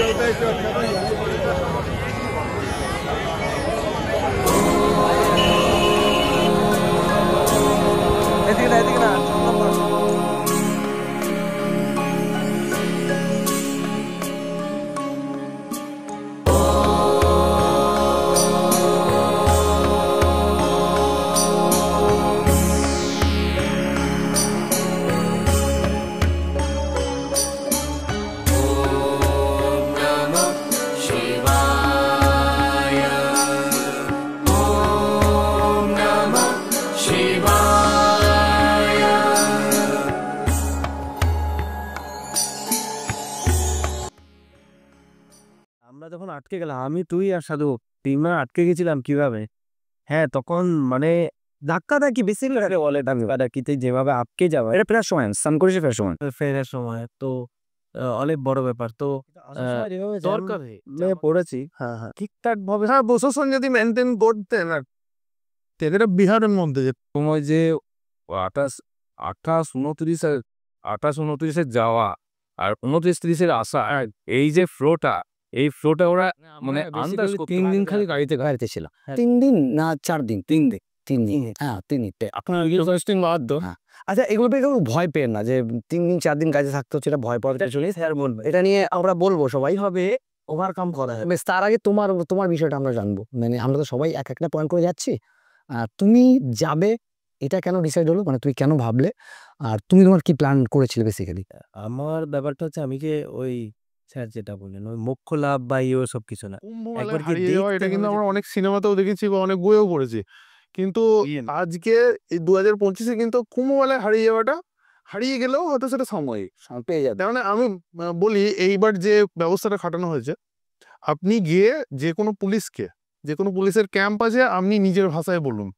এদিকে না, এদিকে না। আমরা যখন আটকে গেলাম, আমি তুই আর সাধু তিনবার আটকে গেছিলাম কিভাবে? হ্যাঁ, তখন মানে ধাক্কি বেশি বলে ধাক্কিতে যেভাবে আটকে যাওয়া, এটা ফেরার সময় স্নান করেছি, ফেরার সময় তো অনেক বড় ব্যাপার। তো দরকার পড়েছি। হ্যাঁ হ্যাঁ, ঠিকঠাক ভাবে প্রশাসন যদি মেনটেন করতেন আর এদের বিহারের মধ্যে যে সময় যে 28 28 29 যাওয়া আর 29-30 আসা, এই যে ফ্লোটা, এই ফ্লোটা ওরা মানে আন্দাজ 3 দিন খালি গাড়িতে ছিলাম। 3 দিন না 4 দিন, 3 দিন, 3 দিন, হ্যাঁ 3 দিন। আপনার আচ্ছা, এগুলো কেউ ভয় পেন না যে 3 দিন 4 দিন কাজে থাকতে হচ্ছে, এটা ভয় পাওয়া চলে বলবো, এটা নিয়ে আমরা বলবো সবাই হবে ওভারকাম করা। বেশ, তার আগে তোমার বিষয়টা আমরা জানবো। মানে আমরা তো সবাই এক একটা পয়েন্ট করে যাচ্ছি। তুমি যাবে, এটা কেন ডিসাইড হলো? মানে তুমি কেন ভাবলে? আর তুমি তোমার কি প্ল্যান করেছিলে বেসিক্যালি? আমার ব্যাপারটা হচ্ছে, আমি যে ওই স্যার যেটা বললেন ওই মোক্ষ লাভ বা সব কিছু না, একবার কি এটা কিন্তু আমরা অনেক সিনেমাতেও দেখেছি বা অনেক বইও পড়েছি, কিন্তু আজকে এই 2025-এ কিন্তু কুম্ভমেলায় হারিয়ে গেলেও হয়তো সেটা সময় পেয়ে যাবে। মানে আমি বলি, এইবার যে ব্যবস্থাটা খাটানো হয়েছে, আপনি গিয়ে যে কোনো পুলিশের ক্যাম্প আছে, আপনি নিজের ভাষায় বলুন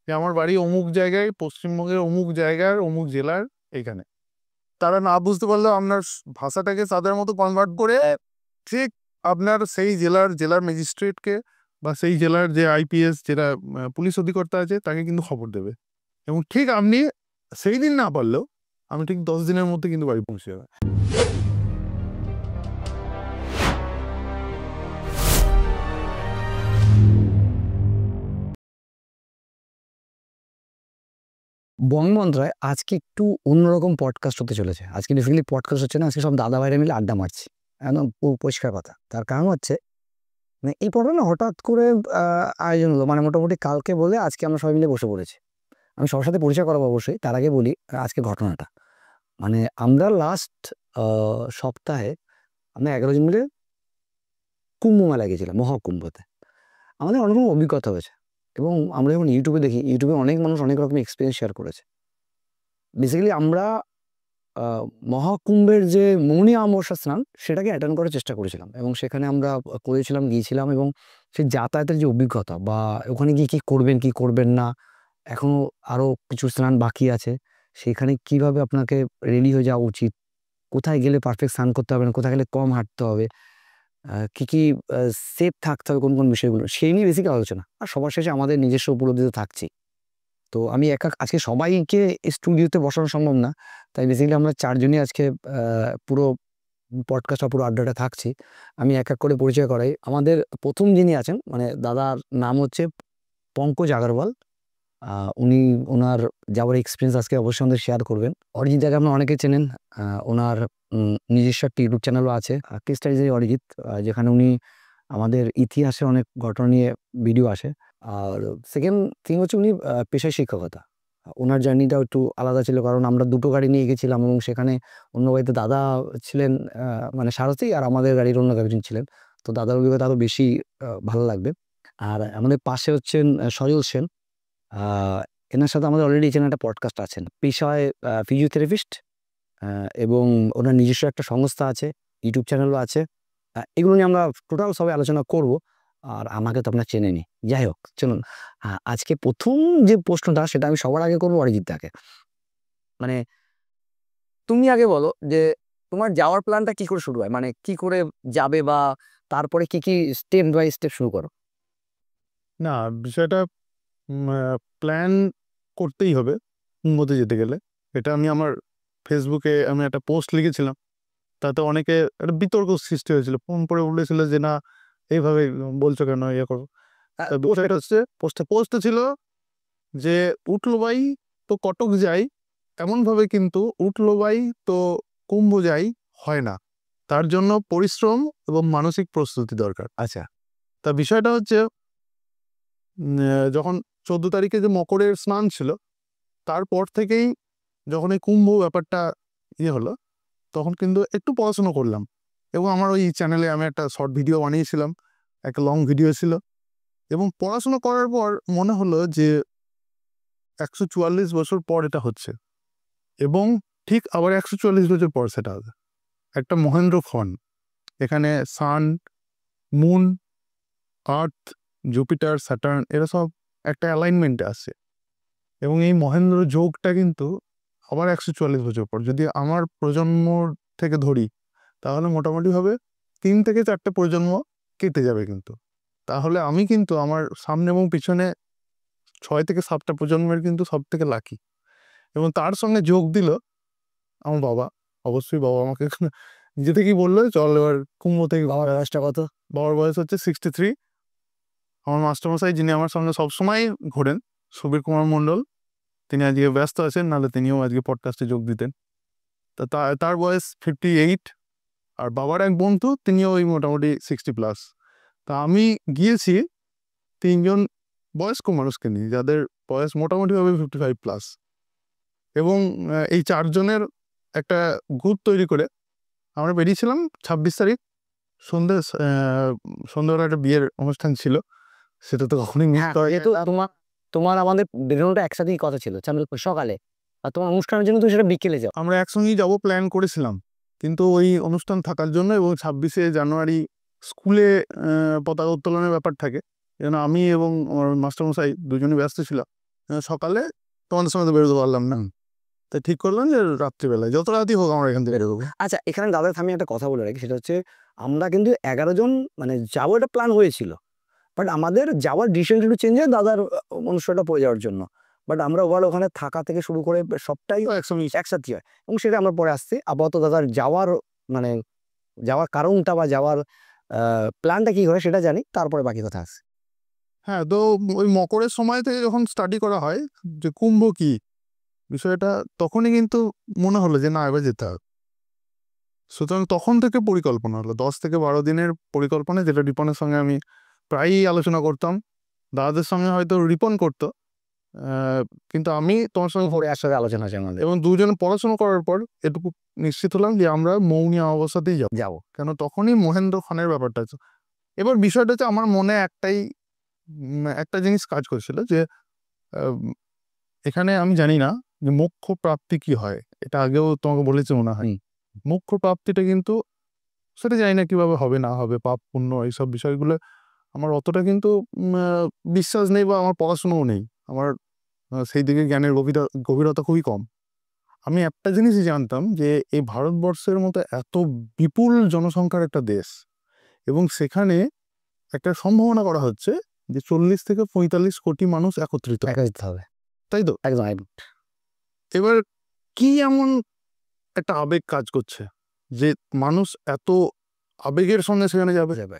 যে আমার বাড়ি অমুক জায়গায়, পশ্চিমবঙ্গের অমুক জায়গার অমুক জেলার এখানে। তারা না বুঝতে পারলেও আপনার ভাষাটাকে তাদের মতো কনভার্ট করে ঠিক আপনার সেই জেলার ম্যাজিস্ট্রেটকে বা সেই জেলার যে আইপিএস, যেটা পুলিশ অধিকর্তা আছে, তাকে কিন্তু খবর দেবে। এবং ঠিক আপনি সেই দিন না পারলেও আমি ঠিক 10 দিনের মধ্যে কিন্তু বাড়ি পৌঁছে যাবে। বঙ্গমন্ত্রায় আজকে একটু অন্যরকম পডকাস্ট হতে চলেছে। আজকে বেসিক্যালি পডকাস্ট হচ্ছে না, আজকে সব দাদা ভাইরা মিলে আড্ডা মারছি, একদম পরিষ্কার কথা। তার কারণ হচ্ছে মানে এই পর্বটা না হঠাৎ করে আয়োজন হলো, মানে মোটামুটি কালকে বলে আজকে আমরা সবাই মিলে বসে পড়েছি। আমি সবার সাথে পরিচয় করাবো অবশ্যই, তার আগে বলি আজকে ঘটনাটা। মানে আমরা লাস্ট সপ্তাহে আমরা 11 জন মিলে কুম্ভ মেলায় গেছিলাম, মহাকুম্ভতে। আমাদের অনেক রকম অভিজ্ঞতা হয়েছে, এবং আমরা যখন ইউটিউবে দেখি, ইউটিউবে অনেক মানুষ অনেক রকম এক্সপিরিয়েন্স শেয়ার করেছে। বেসিক্যালি আমরা মহাকুম্ভের যে মৌনী অমাবস্যা স্নান, সেটাকে অ্যাটেন্ড করার চেষ্টা করেছিলাম, এবং সেখানে আমরা গিয়েছিলাম, এবং সেই যাতায়াতের যে অভিজ্ঞতা বা ওখানে গিয়ে কী করবেন কী করবেন না, এখনও আরও কিছু স্নান বাকি আছে, সেখানে কিভাবে আপনাকে রেডি হয়ে যাওয়া উচিত, কোথায় গেলে পারফেক্ট স্নান করতে হবে না, কোথায় গেলে কম হাঁটতে হবে, কী কী সেফ থাকতে হবে, কোন কোন বিষয়গুলো, সেই নিয়ে বেসিক আলোচনা। আর সবার শেষে আমাদের নিজস্ব উপলব্ধি তো থাকছি। তো আমি আজকে সবাইকে স্টুডিওতে বসানো সম্ভব না, তাই বেসিক্যালি আমরা 4 জনই আজকে পুরো পডকাস্ট বা পুরো আড্ডাটা থাকছি। আমি এক এক করে পরিচয় করাই। আমাদের প্রথম যিনি আছেন, মানে দাদার নাম হচ্ছে পঙ্কজ আগরওয়াল। উনি ওনার যাওয়ার এক্সপিরিয়েন্স আজকে অবশ্যই আমাদের শেয়ার করবেন। অরিজিৎ দাকে আপনারা অনেকে চেনেন, ওনার নিজস্ব একটা ইউটিউব চ্যানেলও আছে, ক্রিস্টাইজারি অরিজিৎ, যেখানে উনি আমাদের ইতিহাসে অনেক ঘটনা নিয়ে ভিডিও আসে। আর সেকেন্ড থিং হচ্ছে উনি পেশায় শিক্ষকতা। ওনার জার্নিটাও একটু আলাদা ছিল, কারণ আমরা দুটো গাড়ি নিয়ে গেছিলাম, এবং সেখানে অন্য গাড়িতে দাদা ছিলেন, মানে সারথি, আর আমাদের গাড়ির অন্য একজন ছিলেন। তো দাদার অভিজ্ঞতা আরও বেশি ভালো লাগবে। আর আমাদের পাশে হচ্ছেন সজল সেন। এনার সাথে আমাদের অলরেডি এখানে একটা পডকাস্ট আছেন, পেশায় ফিজিওথেরাপিস্ট, এবং ওনার নিজস্ব একটা সংস্থা আছে, ইউটিউব চ্যানেলও আছে। এগুলো নিয়ে আমরা টোটাল সবাই আলোচনা করব। আর আমাকে তো আপনার চেনেনি, যাই হোক চলুন। আজকে প্রথম যে প্রশ্নটা, সেটা আমি সবার আগে করবো অরিজিৎ দাকে। মানে তুমি আগে বলো যে তোমার যাওয়ার প্ল্যানটা কি করে শুরু হয়, মানে কি করে যাবে, বা তারপরে কি কি স্টেপ বাই স্টেপ শুরু করো? না, বিষয়টা প্ল্যান করতেই হবে কুম্ভতে যেতে গেলে। এটা আমি আমার ফেসবুকে একটা পোস্ট লিখেছিলাম তাতে অনেকে একটা বিতর্ক সৃষ্টি হয়েছিল, ফোন করে বলেছিল যে না এইভাবে বলছো কেন, ইয়ে করো। বিষয়টা হচ্ছে পোস্টে ছিল যে উঠলো বাই তো কটক যাই, এমনভাবে কিন্তু উঠলো বাই তো কুম্ভ যাই হয় না, তার জন্য পরিশ্রম এবং মানসিক প্রস্তুতি দরকার। আচ্ছা, তা বিষয়টা হচ্ছে যখন 14 তারিখে যে মকরের স্নান ছিল, তারপর থেকেই যখন এই কুম্ভ ব্যাপারটা ইয়ে হলো, তখন কিন্তু একটু পড়াশোনা করলাম। এবং আমার ওই চ্যানেলে আমি একটা শর্ট ভিডিও বানিয়েছিলাম, একটা লং ভিডিও ছিল। এবং পড়াশোনা করার পর মনে হলো যে 144 বছর পর এটা হচ্ছে, এবং ঠিক আবার 144 বছর পর সেটা হবে। একটা মহেন্দ্রক্ষণ, এখানে সান, মুন, আর্থ, জুপিটার, স্যাটার্ন এরা সব একটা অ্যালাইনমেন্টে আছে। এবং এই মহেন্দ্র যোগটা কিন্তু আবার 144 বছর পর, যদি আমার প্রজন্ম থেকে ধরি, তাহলে মোটামুটিভাবে 3 থেকে 4টে প্রজন্ম কেটে যাবে কিন্তু। তাহলে আমি কিন্তু আমার সামনে এবং পিছনে 6 থেকে 7টা প্রজন্মের কিন্তু সব থেকে লাকি। এবং তার সঙ্গে যোগ দিল আমার বাবা। অবশ্যই বাবা আমাকে নিজে থেকেই বললো চল এবার কুম্ভ থেকে। বাবার বয়সটা কত? বাবার বয়স হচ্ছে 63। আমার মাস্টারমশাই, যিনি আমার সঙ্গে সবসময় ঘোরেন, সুবীর কুমার মণ্ডল, তিনি আজকে ব্যস্ত আছেন, নাহলে তিনিও আজকে পডকাস্টে যোগ দিতেন। তা তার বয়স 58। আর বাবার এক বন্ধু, তিনিও ওই মোটামুটি 60+। তা আমি গিয়েছি 3জন বয়স্ক মানুষকে নিয়ে, যাদের বয়স মোটামুটিভাবে 55+। এবং এই 4জনের একটা গ্রুপ তৈরি করে আমরা বেরিয়েছিলাম 26 তারিখ সন্ধ্যাবেলা একটা বিয়ের অনুষ্ঠান ছিল, সেটা তো কখনোই মিস করা যায় যেহেতু না। তোমার আমাদের বেরোনোটা একসাথেই কথা ছিল সকালে, আর তোমার অনুষ্ঠানের জন্য তুমি সেটা বিকেলে যাও। আমরা একসঙ্গেই যাবো প্ল্যান করেছিলাম, কিন্তু ওই অনুষ্ঠান থাকার জন্য এবং 26শে জানুয়ারি স্কুলে পতাকা উত্তোলনের ব্যাপার থাকে, যেন আমি এবং আমার মাস্টারমশাই দুজনই ব্যস্ত ছিলাম। সকালে তোমাদের সঙ্গে তো বেরোতে পারলাম না, তাই ঠিক করলাম যে রাত্রিবেলায় যত রাতই হোক আমরা এখান থেকে বেরোবো। আচ্ছা, এখানে দাদার আমি একটা কথা বলে রাখি, সেটা হচ্ছে আমরা কিন্তু 11 জন মানে যাবো, এটা প্ল্যান হয়েছিল, বাট আমাদের যাওয়ার ডিসিশন একটু চেঞ্জ হয় দাদার অনুষ্ঠানটা পড়ে যাওয়ার জন্য। বাট আমরা ওখানে থাকা থেকে শুরু করে সবটাই একসঙ্গে একসাথে হয়, এবং সেটা আমরা পরে আসছি। আপাতত দাদার যাওয়ার মানে যাওয়ার কারণটা বা যাওয়ার প্ল্যানটা কি হয় সেটা জানি, তারপরে বাকি কথা আছে। হ্যাঁ, তো ওই মকরের সময় থেকে যখন স্টাডি করা হয় যে কুম্ভ কি বিষয়টা, তখনই কিন্তু মনে হলো যে না এবার যেতে হবে। সুতরাং তখন থেকে পরিকল্পনা হলো 10 থেকে 12 দিনের পরিকল্পনা, যেটা রিপনের সঙ্গে আমি প্রায়ই আলোচনা করতাম। দাদাদের সঙ্গে হয়তো রিপন করতো, কিন্তু আমি তোমার সঙ্গে পরে একসাথে আলোচনা আছে আমাদের। এবং দুজনে পড়াশোনা করার পর এটুকু নিশ্চিত হলাম যে আমরা মৌনী অবস্থাতেই যাবো। কেন তখনই মহেন্দ্র খানের ব্যাপারটা আছে। এবার বিষয়টা হচ্ছে আমার মনে একটা জিনিস কাজ করছিল যে এখানে আমি জানি না যে মোক্ষ প্রাপ্তি কি হয়, এটা আগেও তোমাকে বলেছি মনে হয়। মোক্ষ প্রাপ্তিটা কিন্তু সেটা জানি না কিভাবে হবে না হবে, পাপ পুণ্য এইসব বিষয়গুলো আমার অতটা কিন্তু বিশ্বাস নেই, বা আমার পড়াশোনাও নেই, আমার সেই দিকে জ্ঞানের গভীরতা খুবই কম। আমি একটা জিনিসই জানতাম যে এই ভারতবর্ষের মতো এত বিপুল জনসংখ্যার একটা দেশ, এবং সেখানে একটা সম্ভাবনা করা হচ্ছে যে 40 থেকে 45 কোটি মানুষ একত্রিত হবে, তাই তো? একদম। এবার কি এমন একটা আবেগ কাজ করছে যে মানুষ এত আবেগের সঙ্গে সেখানে যাবে?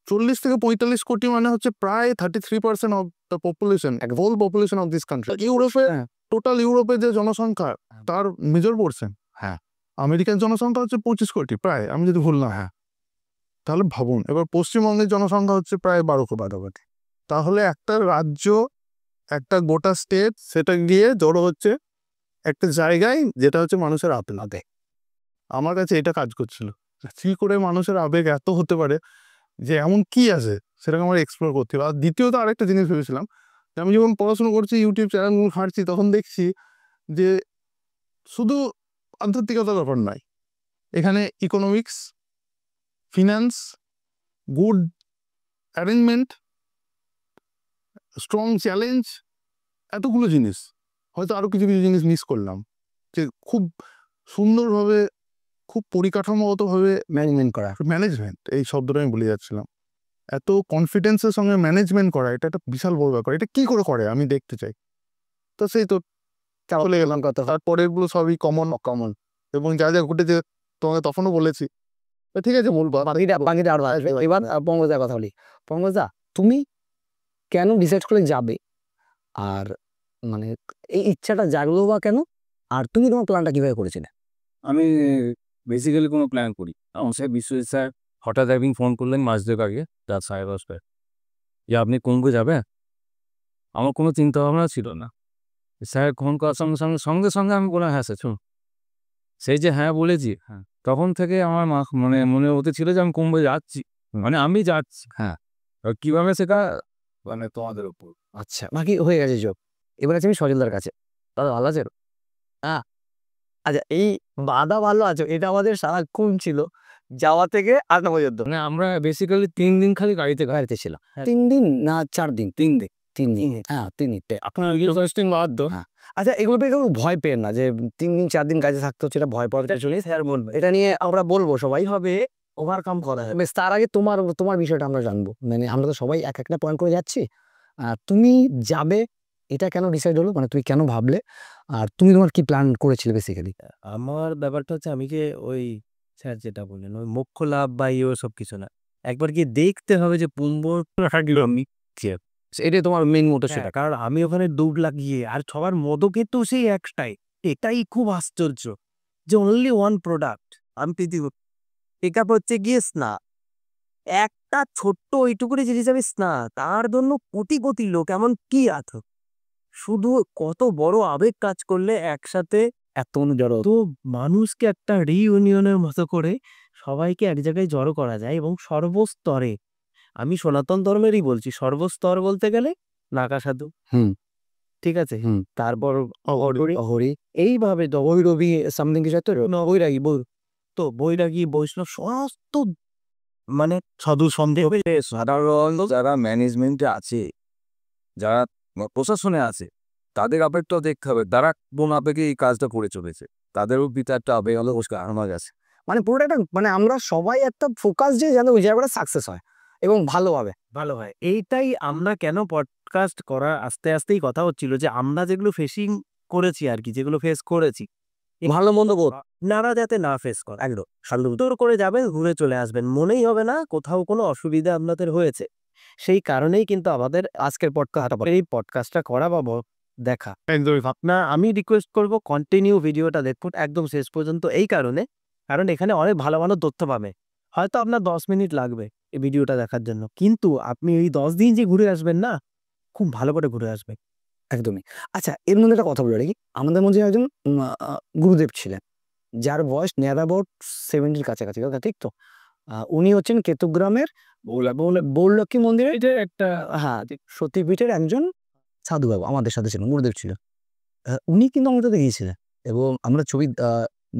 40 থেকে 45 কোটি মানে হচ্ছে প্রায় 33% of the population, whole population of this country. ইউরোপে, টোটাল ইউরোপের যে জনসংখ্যা তার মেজর পোর্শন। হ্যাঁ, আমেরিকার জনসংখ্যা হচ্ছে 25 কোটি প্রায়, আমি যদি ভুল না। হ্যাঁ, তাহলে ভাবুন, এবার পশ্চিমবঙ্গের জনসংখ্যা হচ্ছে প্রায় 12 কোটি। তাহলে একটা রাজ্য, একটা গোটা স্টেট, সেটা গিয়ে জড়ো হচ্ছে একটা জায়গায় যেটা হচ্ছে মানুষের আবেগ। আমার কাছে এটা কাজ করছিল, কি করে মানুষের আবেগ এত হতে পারে, যে এমন কি আছে সেটাকে আমার এক্সপ্লোর করতে হবে। আর দ্বিতীয়ত আরেকটা জিনিস ভেবেছিলাম যে আমি যখন পড়াশোনা করছি, ইউটিউব চ্যানেলগুলো ঘাঁটছি, তখন দেখছি যে শুধু আধ্যাত্মিকতার ব্যাপার নয়, এখানে economics, finance, good arrangement, strong challenge, এতগুলো জিনিস, হয়তো আরও কিছু কিছু জিনিস মিস করলাম, যে খুব সুন্দরভাবে, খুব পরিকাঠামোগতভাবে ম্যানেজমেন্ট এই শব্দটা আমি বলে যাচ্ছিলাম, এত কনফিডেন্সের সঙ্গে ম্যানেজমেন্ট করা, এটা একটা বিশাল বড় ব্যাপার। এটা কি করে আমি দেখতে চাই। তো সেই তো চলে গেলাম কথা, তারপরে এগুলো সবই কমন এবং যা যা ঘটেছে তোমাকে তখনও বলেছি। তো ঠিক আছে বলবো। বাকিটা আরো আসবে। এবার পঙ্কজদার কথা বলি। পঙ্কজদা, তুমি কেন ডিসাইড করে যাবে? আর মানে এই ইচ্ছাটা জাগলো বা কেন? আর তুমি তোমার প্ল্যানটা কিভাবে করেছিলে? আমি বেসিক্যালি কোনো প্ল্যান করি আমার স্যার বিশ্বজিৎ স্যার হঠাৎ একদিন ফোন করলেন মাস দুয়েক আগে রাত 10:30টায় যে আপনি কুম্ভে যাবেন। আমার কোনো চিন্তা ভাবনা ছিল না। স্যার ফোন করার সঙ্গে সঙ্গে সঙ্গে সঙ্গে আমি বললাম হ্যাঁ স্যার শুনুন। সেই যে হ্যাঁ বলেছি, হ্যাঁ তখন থেকে আমার মানে মনের মধ্যে ছিল যে আমি কুম্ভে যাচ্ছি, মানে আমি যাচ্ছি। হ্যাঁ। এবার কীভাবে সেটা মানে তোমাদের উপর। আচ্ছা, বাকি হয়ে গেছে যোগ। এবার আছি আমি সজলদার কাছে। দাদা ভালো আছেন? হ্যাঁ। আচ্ছা, এই বাদা ভালো আছো এটা আমাদের সারাক্ষণ ছিল যাওয়া থেকে আসা পর্যন্ত। মানে আমরা বেসিক্যালি 3 দিন খালি গাড়িতে ছিলাম। 3 দিন না 4 দিন? 3 দিন। 3 দিন। হ্যাঁ, 3 দিন। আপনার ইউনিভার্সিটির বাদ হ্যাঁ। আচ্ছা, এগুলো পেয়ে কেউ ভয় পেয়েন না যে 3 দিন 4 দিন কাজে থাকতে হচ্ছে, এটা ভয় পাওয়ার কিছু নেই। স্যার বলবে এটা নিয়ে আমরা বলবো, সবাই হবে ওভারকাম করা যাবে। বেশ, তার আগে তোমার বিষয়টা আমরা জানবো। মানে আমরা তো সবাই এক একটা পয়েন্ট করে যাচ্ছি। তুমি যাবে এটা কেন ডিসাইড হলো? মানে তুমি কেন ভাবলে? আর তুমি তোমার কি প্ল্যান করেছিলে বেসিক্যালি? আমার ব্যাপারটা হচ্ছে আমি যে ওই স্যার যেটা বললেন ওই মোক্ষ লাভ বা সব কিছু না। একবার গিয়ে দেখতে হবে যে পুম্বর আমি এটাই তোমার মেইন মোটো সেটা। সেটা। কারণ আমি ওখানে দৌড় লাগিয়ে আর সবার মদও কিন্তু সেই একটাই। এটাই খুব আশ্চর্য যে অনলি ওয়ান প্রোডাক্ট আমি পৃথিবী পিকআপ হচ্ছে গিয়ে স্না। একটা ছোট্ট ওইটুকুনি জিনিস আমি স্না, তার জন্য কোটি কোটি লোক এমন কি আছে শুধু কত বড় আবেগ কাজ করলে একসাথে এত জড়ো। তো মানুষকে একটা রিইউনিয়নের মতো করে সবাইকে এক জায়গায় জড়ো করা যায় এবং সর্বস্তরে, আমি সনাতন ধর্মেরই বলছি, সর্বস্তর বলতে গেলে নাগা সাধু, হুম। ঠিক আছে, হুম। তারপর অঘরি। এইভাবে ভৈরবী সামথিং কিছু একটা বৈরাগী তো বৈরাগী বৈষ্ণব সমস্ত মানে সাধু সন্দেহ সাধারণ যারা ম্যানেজমেন্টে আছে, যারা প্রশাসনে আছে, তাদের আবেগটাও দেখতে হবে তারা কোন আবেগে এই কাজটা করে চলেছে। তাদেরও ভিতরে একটা আবেগ হলো আমার কাছে। মানে পুরোটা একটা মানে আমরা সবাই একটা ফোকাস যে যেন ওই জায়গাটা সাকসেস হয় এবং ভালোভাবে। ভালো হয় এইটাই আমরা কেন পডকাস্ট করা আস্তে আস্তেই কথা হচ্ছিল যে আমরা যেগুলো ফেসিং করেছি আর কি, যেগুলো ফেস করেছি ভালো মন্দ বোধ। আপনারা যাতে না ফেস করেন, একদম সুন্দর করে যাবেন, ঘুরে চলে আসবেন, মনেই হবে না কোথাও কোনো অসুবিধা আপনাদের হয়েছে। সেই কারণেই কিন্তু আমাদের আজকের এই পডকাস্টটা করা বা দেখা। একদমই না, আমি রিকোয়েস্ট করব কন্টিনিউ ভিডিওটা দেখুন একদম শেষ পর্যন্ত, এই কারণে কারণ এখানে অনেক ভালো ভালো তথ্য পাবে। হয়তো আপনার 10 মিনিট লাগবে এই ভিডিওটা দেখার জন্য, কিন্তু আপনি এই 10 দিন যে ঘুরে আসবেন না, খুব ভালো করে ঘুরে আসবেন। একদমই। আচ্ছা, এর মধ্যে একটা কথা বলে রাখি, আমাদের মধ্যে একজন গুরুদেব ছিলেন যার বয়স নিয়ার অ্যাবাউট 70 কাছাকাছি, কথা ঠিক তো? উনি হচ্ছেন কেতুগ্রামের বৌলক্ষ্মী মন্দিরের এটা একটা হ্যাঁ সতীপীঠের একজন সাধু বাবা আমাদের সাথে ছিলেন, গুরুদেব ছিল। উনি কিন্তু আমার সাথে গিয়েছিলেন এবং আমরা ছবি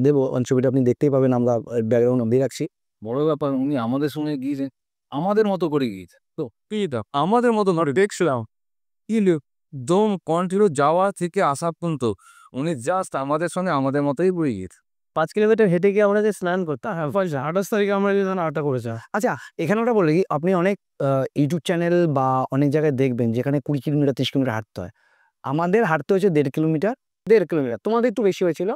দেবো, ছবিটা আপনি দেখতেই পাবেন, আমরা ব্যাকগ্রাউন্ড দিয়ে রাখছি। বড় ব্যাপার, উনি আমাদের সঙ্গে গিয়েছেন, আমাদের মতো করে গিয়েছে তো কি আমাদের মতো নয়। দেখছিলাম কি দম কন্টিনিউ যাওয়া থেকে আসা পর্যন্ত উনি জাস্ট আমাদের সঙ্গে আমাদের মতোই বয়ে গিয়েছে। 5 কিলোমিটার হেঁটে গিয়ে আমরা যে স্নান করতাম, 28 তারিখে আমরা যে আটা করেছি। আচ্ছা, এখানে ওটা বলে কি, আপনি অনেক ইউটিউব চ্যানেল বা অনেক জায়গায় দেখবেন যেখানে 20 কিলোমিটার 30 কিলোমিটার হাঁটতে হয়। আমাদের হাঁটতে হয়েছে 1.5 কিলোমিটার। 1.5 কিলোমিটার, তোমাদের একটু বেশি হয়েছিল।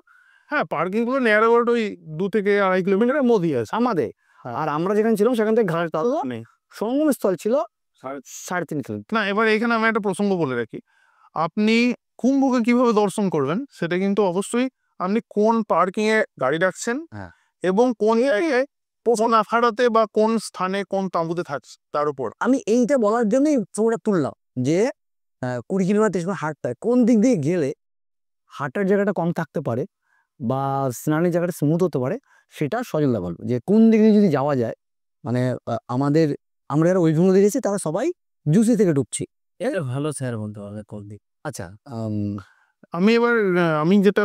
হ্যাঁ, পার্কিং গুলো নেয়ার অ্যাবাউট ওই 2 থেকে 2.5 কিলোমিটারের মধ্যেই আছে। আমাদের হ্যাঁ। আর আমরা যেখানে ছিলাম সেখান থেকে ঘাট নেই। সঙ্গম স্থল ছিল 3.5 কিলোমিটার। না, এবার এখানে আমি একটা প্রসঙ্গ বলে রাখি। আপনি কুম্ভকে কিভাবে দর্শন করবেন সেটা কিন্তু অবশ্যই আপনি কোন পার্কিং এ গাড়ি রাখছেন হ্যাঁ। এবং কোন জায়গায় কোন আখাড়াতে বা কোন স্থানে কোন তাঁবুতে থাকছে তার উপর। আমি এইটা বলার জন্যই ফোনটা তুললাম যে 20 কিলোমিটার 30 কিলোমিটার হাঁটতে হয়, কোন দিক দিয়ে গেলে হাঁটার জায়গাটা কম থাকতে পারে বা স্নানের জায়গাটা স্মুথ হতে পারে, সেটা সজলদা বলবো যে কোন দিকে যদি যাওয়া যায়। মানে আমরা যারা ওইগুলো দেখেছি তারা সবাই জুসি থেকে ঢুকছি। এটা ভালো স্যার বলতে হবে কোন দিক। আচ্ছা, আমি এবার আমি যেটা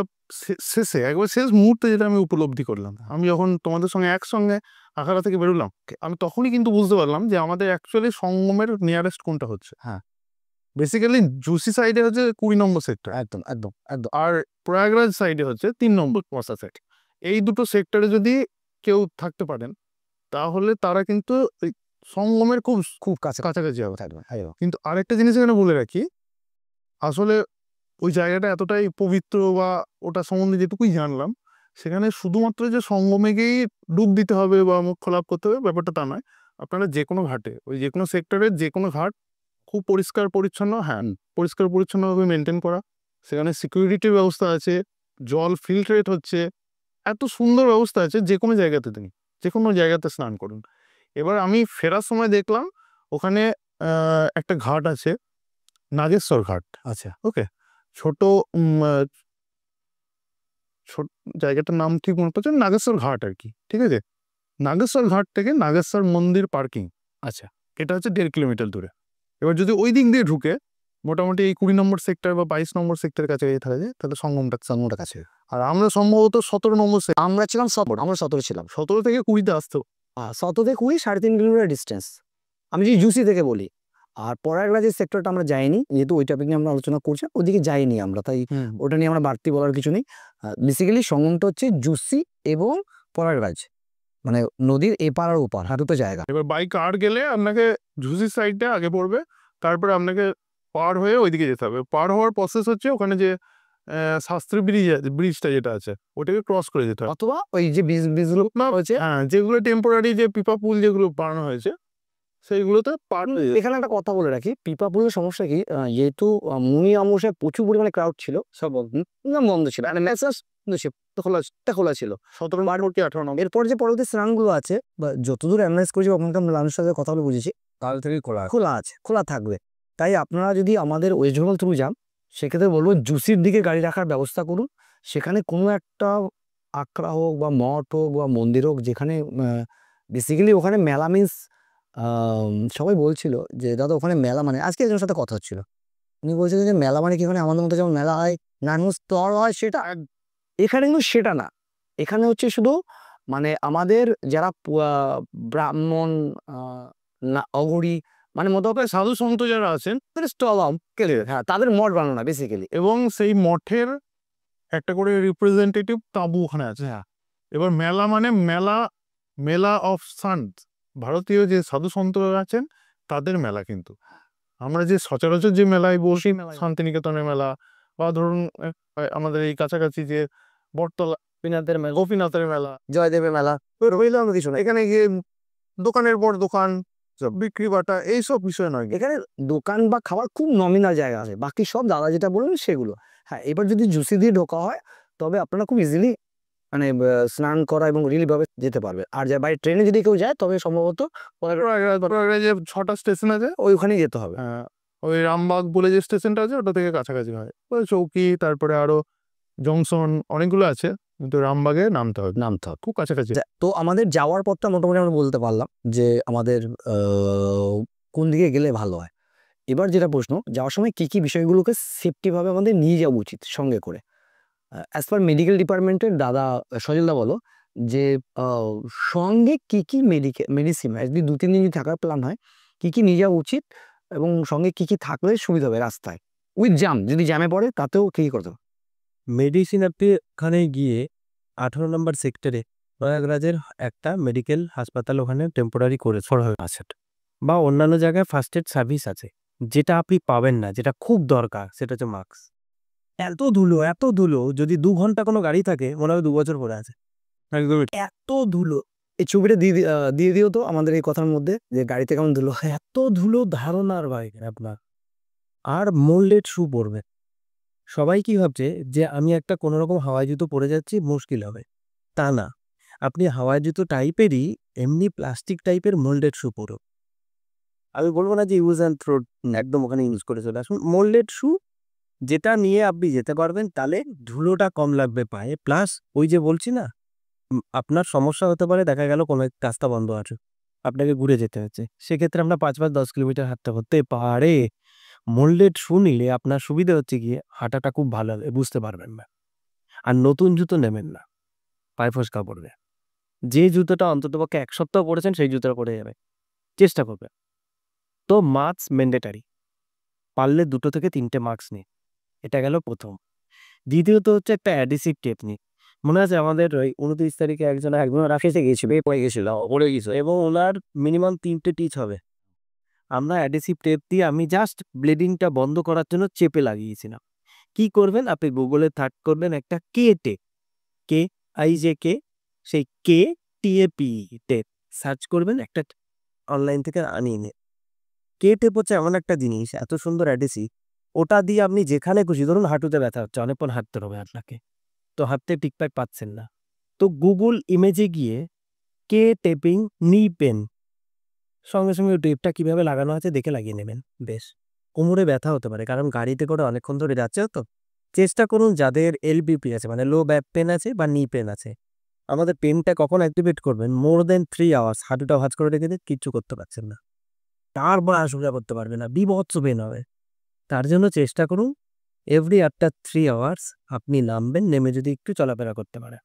শেষে একবার শেষ মুহূর্তে যেটা আমি উপলব্ধি করলাম, আমি যখন তোমাদের সঙ্গে একসঙ্গে আখাড়া থেকে বেরোলাম, আমি তখনই কিন্তু বুঝতে পারলাম যে আমাদের অ্যাকচুয়ালি সঙ্গমের নিয়ারেস্ট কোনটা হচ্ছে। হ্যাঁ। বেসিক্যালি জুসি সাইডে হচ্ছে 20 নম্বর সেক্টর, একদম একদম একদম। আর প্রয়াগরাজ সাইডে হচ্ছে 3 নম্বর মশা সেক্টর। এই দুটো সেক্টরে যদি কেউ থাকতে পারেন তাহলে তারা কিন্তু ওই সঙ্গমের খুব খুব কাছে কাছাকাছি হবে। থাকবে। কিন্তু আরেকটা জিনিস এখানে বলে রাখি, আসলে ওই জায়গাটা এতটাই পবিত্র বা ওটা সম্বন্ধে যেটুকুই জানলাম সেখানে শুধুমাত্র যে সঙ্গমেকেই ডুব দিতে হবে বা মুখ খোলাপ করতে হবে ব্যাপারটা তা নয়। আপনারা যে কোনো ঘাটে, ওই যে কোনো সেক্টরের যে কোনো ঘাট খুব পরিষ্কার পরিচ্ছন্ন, হ্যাঁ পরিষ্কার পরিচ্ছন্নভাবে মেনটেন করা, সেখানে সিকিউরিটির ব্যবস্থা আছে, জল ফিল্ট্রেট হচ্ছে, এত সুন্দর ব্যবস্থা আছে, যে কোনো জায়গাতে তিনি যে কোনো জায়গাতে স্নান করুন। এবার আমি ফেরার সময় দেখলাম ওখানে একটা ঘাট আছে, নাগেশ্বর ঘাট। আচ্ছা, ওকে, ছোট ছোট জায়গাটার নাম ঠিক মনে পড়ছে না, নাগেশ্বর ঘাট আর কি, ঠিক আছে। নাগেশ্বর ঘাট থেকে নাগেশ্বর মন্দির পার্কিং, আচ্ছা, এটা হচ্ছে 1.5 কিলোমিটার দূরে। এবার যদি ওই দিক দিয়ে ঢুকে মোটামুটি এই 20 নম্বর সেক্টর বা 22 নম্বর সেক্টরের কাছে থাকা যায়, তাহলে সঙ্গমটা কাছে। আর আমরা সম্ভবত 17 নম্বর আমরা ছিলাম 17, আমরা 17 ছিলাম। 17 থেকে 20-তে আসতো। 17 থেকে 20 3.5 কিলোমিটার ডিস্টেন্স। আমি যদি জুসি থেকে বলি, আর পরেরগুলা যে সেক্টরটা আমরা যাইনি, যেহেতু ওই টপিক নিয়ে আমরা আলোচনা করছি, ওদিকে যাইনি আমরা, তাই ওটা নিয়ে আমরা বাড়তি বলার কিছু নেই। বেসিক্যালি সঙ্গমটা হচ্ছে জুসি এবং পরেরগাছ, মানে নদীর এপার আর ওপার দুটো জায়গা। এবার বাই কার গেলে আপনাকে ঝুসির সাইডটা আগে পড়বে, তারপরে আপনাকে পার হয়ে ওইদিকে যেতে হবে। পার হওয়ার প্রসেস হচ্ছে ওখানে যে শাস্ত্রী ব্রিজটা যেটা আছে ওটাকে ক্রস করে যেতে হবে, অথবা ওই যে বীজগুলো হচ্ছে, হ্যাঁ যেগুলো টেম্পোরারি যে পিপা পুল যেগুলো বানানো হয়েছে সেইগুলোতে পার হয়ে যেতে এখানে একটা কথা বলে রাখি, পিপা পুলের সমস্যা কি, যেহেতু মুনি অমাবস্যায় প্রচুর পরিমাণে ক্রাউড ছিল, সব বন্ধ ছিল, মানে মেসেজ খোলা ছিল 17 নম্বর কি 18 নম্বর। এরপর যে পরবর্তী স্নানগুলো আছে বা যতদূর অ্যানালাইজ করেছি ওখানকার মানুষের সাথে কথা বলে বুঝেছি কাল থেকে খোলা খোলা আছে, খোলা থাকবে। তাই আপনারা যদি আমাদের ওয়েস্ট বেঙ্গল থ্রু যান, সেক্ষেত্রে বলবো জুসির দিকে গাড়ি রাখার ব্যবস্থা করুন। সেখানে কোনো একটা আখড়া হোক বা মঠ হোক বা মন্দির হোক, যেখানে বেসিক্যালি ওখানে মেলা মিন্স, সবাই বলছিল যে দাদা ওখানে মেলা মানে, আজকে একজনের সাথে কথা হচ্ছিল, উনি বলছিলেন যে মেলা মানে কি ওখানে আমাদের মতো যেমন মেলা হয়, নানান স্তর হয়, সেটা এখানে কিন্তু সেটা না। এখানে হচ্ছে শুধু মানে আমাদের যারা ব্রাহ্মণ, অঘরি, মানে মতো সাধু সন্ত যারা আছেন স্টল, হ্যাঁ তাদের মঠ বানানো না বেসিক্যালি। এবং সেই মঠের একটা করে রিপ্রেজেন্টেটিভ তাঁবু ওখানে আছে। হ্যাঁ, এবার মেলা মানে মেলা অফ সান্ট, ভারতীয় যে সাধু সন্তরা আছেন তাদের মেলা। কিন্তু আমরা যে সচরাচর যে মেলায় বসি, শান্তিনিকেতনের মেলা বা ধরুন আমাদের এই কাছাকাছি যে বটতলা গোপীনাথের মেলা, জয়দেবের মেলা, রইলাম কিছু না, এখানে গিয়ে দোকানের পর দোকান বিক্রি বাটা এইসব বিষয় নয়। এখানে দোকান বা খাবার খুব নমিনাল জায়গা আছে, বাকি সব দাদা যেটা বলবেন সেগুলো। হ্যাঁ, এবার যদি জুসি দিয়ে ঢোকা হয় তবে আপনারা খুব ইজিলি মানে স্নান করা এবং রিলি ভাবে যেতে পারবে। আর যা বাই ট্রেনে যদি কেউ যায় তবে সম্ভবত প্রয়াগরাজে যে 6টা স্টেশন আছে ওইখানেই যেতে হবে। হ্যাঁ, ওই রামবাগ বলে যে স্টেশনটা আছে ওটা থেকে কাছাকাছি হয়, ওই চৌকি, তারপরে আরো জংশন অনেকগুলো আছে, কিন্তু রামবাগে নামতে হবে, খুব কাছাকাছি। তো আমাদের যাওয়ার পথটা মোটামুটি আমরা বলতে পারলাম যে আমাদের কোন দিকে গেলে ভালো হয়। এবার যেটা প্রশ্ন, যাওয়ার সময় কি কি বিষয়গুলোকে সেফটি ভাবে আমাদের নিয়ে যাওয়া উচিত সঙ্গে করে। অ্যাজ পার মেডিকেল ডিপার্টমেন্টের দাদা সজলদা বলো যে সঙ্গে কি কি মেডিসিন যদি 2-3 দিন যদি থাকার প্ল্যান হয়, কি কি নিয়ে যাওয়া উচিত এবং সঙ্গে কি কি থাকলে সুবিধা হবে রাস্তায়, উইথ জ্যাম, যদি জ্যামে পড়ে তাতেও কি করতে হবে। মেডিসিন আপনি ওখানে গিয়ে 18 নম্বর সেক্টরে প্রয়াগরাজের একটা মেডিকেল হাসপাতাল ওখানে টেম্পোরারি করে আছে, বা অন্যান্য জায়গায় ফার্স্ট এড সার্ভিস আছে। যেটা আপনি পাবেন না, যেটা খুব দরকার, সেটা হচ্ছে মাস্ক। এত ধুলো যদি 2 ঘন্টা কোনো গাড়ি থাকে মনে হয় 2 বছর পরে আছে, একদম এত ধুলো। এই ছবিটা দিয়ে দিও তো আমাদের এই কথার মধ্যে, যে গাড়িতে কেমন ধুলো। এত ধুলো ধারণার বাইরে আপনার। আর মোল্ডেড শু পরবে। সবাই কি ভাবছে যে আমি একটা কোনো রকম হাওয়াই জুতো পরে যাচ্ছি, মুশকিল হবে, তা না। আপনি হাওয়াই জুতো টাইপেরই এমনি প্লাস্টিক টাইপের মোল্ডেড শু পরো। আমি বলবো না যে ইউজ অ্যান্ড থ্রো একদম ওখানে ইউজ করে চলে আসুন, মোল্ডেড শু যেটা নিয়ে আপনি যেতে পারবেন, তাহলে ধুলোটা কম লাগবে পায়ে। প্লাস ওই যে বলছি না, আপনার সমস্যা হতে পারে, দেখা গেল কোনো একটা রাস্তা বন্ধ আছে, আপনাকে ঘুরে যেতে হচ্ছে, সেক্ষেত্রে আমরা 5-10 কিলোমিটার হাঁটতে হতে পারে। মোল্ডেড শু নিলে আপনার সুবিধা হচ্ছে গিয়ে হাঁটাটা খুব ভালো হবে, বুঝতে পারবেন না। আর নতুন জুতো নেবেন না, পায়ে ফসকা পড়বে। যে জুতোটা অন্ততপক্ষে 1 সপ্তাহ পরেছেন সেই জুতোটা পরে যাবে, চেষ্টা করবে। তো মাস্ক ম্যান্ডেটারি, পারলে 2 থেকে 3টে মাস্ক নিন, এটা গেল প্রথম। দ্বিতীয়ত হচ্ছে একটা অ্যাডিসিভ টেপ নিন। মনে আছে আমাদের ওই 29 তারিখে একজন রাফেসে গিয়েছিল, পড়ে গেছিল, এবং ওনার মিনিমাম 3টে টিচ হবে। আমরা অ্যাডিসিভ টেপ দিয়ে আমি জাস্ট ব্লিডিংটা বন্ধ করার জন্য চেপে লাগিয়েছিলাম। কি করবেন, আপনি গুগলে সার্চ করবেন একটা কে IJK, সেই KTAP টেপ সার্চ করবেন, একটা অনলাইন থেকে আনিয়ে নিন। টেপ হচ্ছে এমন একটা জিনিস, এত সুন্দর অ্যাডহেসিভ, ওটা দিয়ে আপনি যেখানে খুশি, ধরুন হাঁটুতে ব্যথা হচ্ছে, অনেকক্ষণ হাঁটতে হবে আপনাকে, তো হাঁটতে টিকটাক পাচ্ছেন না, তো গুগল ইমেজে গিয়ে টেপিং নি পেন, সঙ্গে সঙ্গে টেপটা কিভাবে লাগানো আছে দেখে লাগিয়ে নেবেন। বেশ, কোমরে ব্যথা হতে পারে কারণ গাড়িতে করে অনেকক্ষণ ধরে যাচ্ছে, তো চেষ্টা করুন যাদের LBP আছে, মানে লো ব্যাক পেন আছে বা নি পেন আছে, আমাদের পেনটা কখন অ্যাক্টিভেট করবেন, মোর দেন 3 আওয়ার্স হাঁটুটা ভাঁজ করে রেখে দিন, কিচ্ছু করতে পারছেন না, তারপর সোজা করতে পারবে না, বিভৎস পেন হবে। তার জন্য চেষ্টা করুন এভরি আফটার 3 আওয়ার্স আপনি নামবেন, নেমে যদি একটু চলাফেরা করতে পারেন।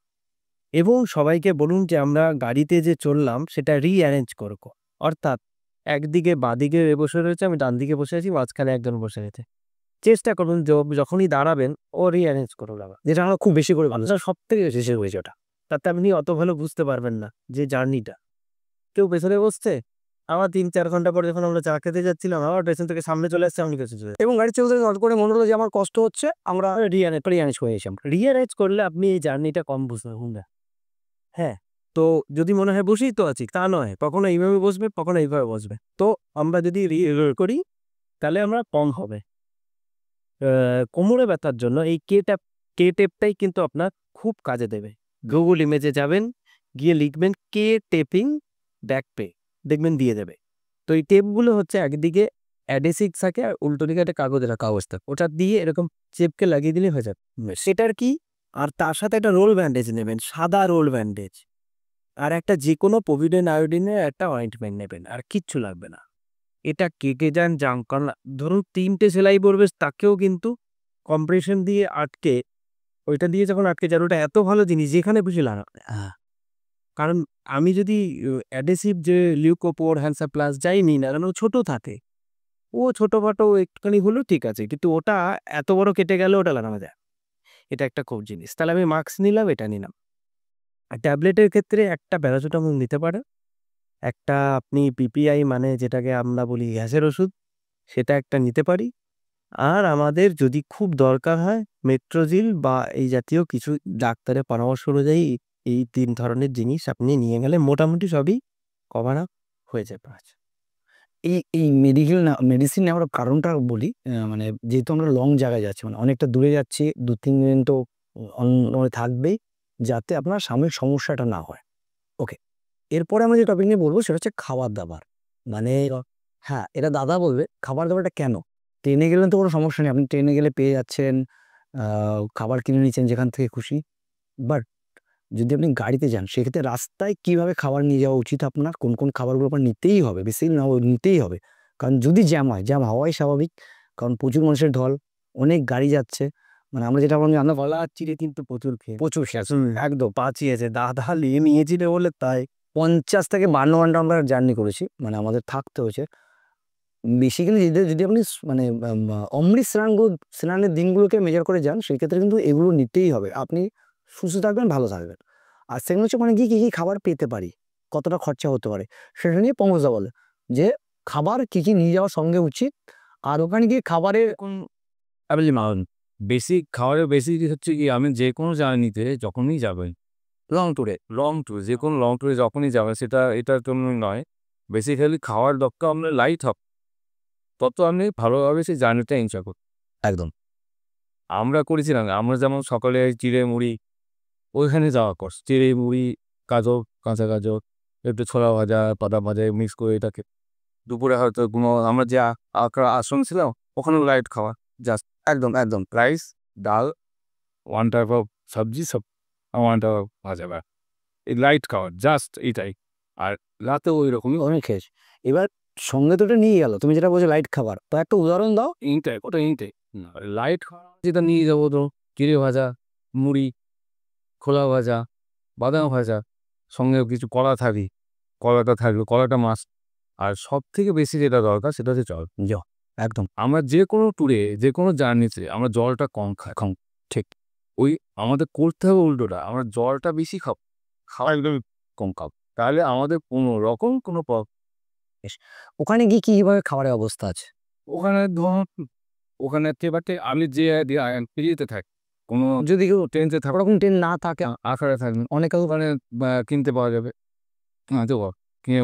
এবং সবাইকে বলুন যে আমরা গাড়িতে যে চললাম সেটা রিঅ্যারেঞ্জ করবো, অর্থাৎ একদিকে বাঁদিকে বসে রয়েছে, আমি ডান দিকে বসে আছি, মাঝখানে একজন বসে রয়েছে, চেষ্টা করুন যখনই দাঁড়াবেন ও রিঅ্যারেঞ্জ করুন আবার, যেটা আমরা খুব বেশি করে ভালো সব থেকে শেষে হয়েছে ওটা, তাতে আপনি অত ভালো বুঝতে পারবেন না যে জার্নিটা। কেউ পেছনে বসছে, আবার 3-4 ঘন্টা পর যখন আমরা চা খেতে যাচ্ছিলাম, আবার পেছন থেকে সামনে চলে আসছে, আমি পেছনে চলে এবং গাড়ি চলতে হঠাৎ করে মনে হলো যে আমার কষ্ট হচ্ছে, আমরা রিঅ্যারেঞ্জ হয়ে এসে আমরা। রিয়ালাইজ করলে আপনি এই জার্নিটা কম বুঝতে না। হ্যাঁ, তো যদি মনে হয় বসেই তো আছি, তা নয়, কখনো এইভাবে বসবে, কখনো এইভাবে বসবে, তো আমরা যদি করি তাহলে আমরা কম হবে। কোমরে ব্যথার জন্য এই টেপটাই কিন্তু আপনার খুব কাজে দেবে। গুগল ইমেজে যাবেন, গিয়ে লিখবেন টেপিং ব্যাক পে, দেখবেন দিয়ে দেবে। তো এই টেপগুলো হচ্ছে একদিকে অ্যাডহেসিভ থাকে আর উল্টো দিকে একটা কাগজের কাগজ থাকে, ওটা দিয়ে এরকম চেপকে লাগিয়ে দিলে হয়ে যাবে। সেটার কি, আর তার সাথে একটা রোল ব্যান্ডেজ নেবেন, সাদা রোল ব্যান্ডেজ, আর একটা যে কোনো পোভিডেন আয়োডিনের একটা অয়েন্টমেন্ট নেবেন, আর কিচ্ছু লাগবে না। এটা কেটে যান কারণ ধরুন 3টে সেলাই পড়বে, তাকেও কিন্তু কম্প্রেশন দিয়ে আটকে, ওইটা দিয়ে যখন আটকে যান, ওটা এত ভালো জিনিস যেখানে খুশি লাগানো। কারণ আমি যদি অ্যাডহেসিভ যে লিউকোপোর, হ্যান্ডসা প্লাস যাই নিই না কেন, ও ছোট থাকে, ও ছোটোখাটো একটুখানি হলেও ঠিক আছে, কিন্তু ওটা এত বড় কেটে গেলে ওটা লাগানো যায়। এটা একটা খুব জিনিস। তাহলে আমি মাস্ক নিলাম, এটা নিলাম। আর ট্যাবলেটের ক্ষেত্রে একটা প্যারাসিটামল নিতে পারেন, একটা আপনি PPI মানে যেটাকে আমরা বলি গ্যাসের ওষুধ, সেটা একটা নিতে পারি। আর আমাদের যদি খুব দরকার হয় মেট্রোজিল বা এই জাতীয় কিছু ডাক্তারের পরামর্শ অনুযায়ী এই 3 ধরনের জিনিস আপনি নিয়ে গেলে মোটামুটি সবই কভার আপ হয়ে যাবে। এই মেডিসিন নেওয়ার কারণটা বলি, মানে যেহেতু আমরা লং জায়গায় যাচ্ছি, মানে অনেকটা দূরে যাচ্ছি, 2-3 দিন তো থাকবেই, যাতে আপনার সাময়িক সমস্যাটা না হয়। ওকে, এরপরে আমরা যে টপিক নিয়ে বলবো সেটা হচ্ছে খাবার দাবার। মানে হ্যাঁ, এটা দাদা বলবে খাবার দাবারটা কেন, ট্রেনে গেলে তো কোনো সমস্যা নেই, আপনি ট্রেনে গেলে পেয়ে যাচ্ছেন, খাবার কিনে নিচ্ছেন যেখান থেকে খুশি। বাট যদি আপনি গাড়িতে যান, সেক্ষেত্রে রাস্তায় কিভাবে খাবার নিয়ে যাওয়া উচিত, আপনার কোন কোন খাবারগুলো আপনার নিতেই হবে, বেশি না নিতেই হবে। কারণ যদি জ্যাম হয়, জ্যাম হওয়াই স্বাভাবিক, কারণ প্রচুর মানুষের ঢল, অনেক গাড়ি যাচ্ছে, মানে আমরা যেটা বলি আমরা গলা চিড়ে কিন্তু প্রচুর খেয়ে প্রচুর খেয়েছি একদম পাচিয়েছে, দাদা নিয়ে নিয়েছিল বলে তাই 50 থেকে 52 ঘন্টা আমরা জার্নি করেছি, মানে আমাদের থাকতে হয়েছে। বেসিক্যালি যদি আপনি মানে অমৃত স্নানের দিনগুলোকে মেজার করে যান, সেক্ষেত্রে কিন্তু এগুলো নিতেই হবে, আপনি সুস্থ থাকবেন, ভালো থাকবেন। আর সেখানে হচ্ছে মানে কী কী খাবার পেতে পারি, কতটা খরচা হতে পারে, সেটা নিয়ে পঙ্কজদা বলে যে খাবার কী কী নিয়ে যাওয়া সঙ্গে উচিত, আর ওখানে গিয়ে খাবারের বেসিক খাবারের বেসিক হচ্ছে কি, আমি যে কোনো জার্নিতে যখনই যাবেন, লং ট্যুরে যে কোনো লং ট্যুরে যখনই যাবেন, সেটা এটার জন্য নয়, বেসিক্যালি খাওয়ার দরকার আপনার লাইট হবে, তত আপনি ভালোভাবে সেই জার্নিটা এনজয় করুন। একদম আমরা করেছিলাম, আমরা যেমন সকালে চিড়ে মুড়ি ওইখানে যাওয়া করছি, চিড়ে মুড়ি, গাজর, কাঁচা গাজর, একটু ছোলা ভাজা, বাদাম ভাজা মিক্স করে এটাকে দুপুরে হয়তো কোনো আমরা যে আশ্রম ছিলাম ওখানে লাইট খাওয়া, জাস্ট একদম একদম রাইস, ডাল, ওয়ান টাইপ অফ সবজি, ওয়ান টাইপ অফ ভাজা, এই লাইট খাওয়া, জাস্ট এটাই। আর রাতে ওই রকমই অনেক খেয়েছি। এবার সঙ্গে তো ওটা নিয়ে গেল, তুমি যেটা বলছো লাইট খাবার, তো একটা উদাহরণ দাও। এইটাই, ওটা এইটাই লাইট খাওয়া, যেটা নিয়ে যাবো তো চিড়ে ভাজা, মুড়ি, খোলা ভাজা, বাদাম ভাজা, সঙ্গে কিছু কলা থাকবে, কলাটা থাকবে, কলাটা মাস্ট। আর সব থেকে বেশি যেটা দরকার সেটা হচ্ছে জল। একদম আমরা যে কোনো ট্যুরে, যে কোনো জার্নিতে আমরা জলটা কম খাই, ঠিক। ওই আমাদের করতে হবে উল্টোটা, আমরা জলটা বেশি খাওয়া একদম কম খাবো, তাহলে আমাদের কোনো রকম কোনো ওখানে গিয়ে কিভাবে খাবারের অবস্থা আছে? ওখানে ধরুন, ওখানে বাটে আমি যে পিজিতে থাকি, কোনো যদি কেউ টেন্টে থাকা ওরকম ট্রেন না থাকে আকারে থাকবেন অনেক ওখানে কিনতে পাওয়া যাবে। তো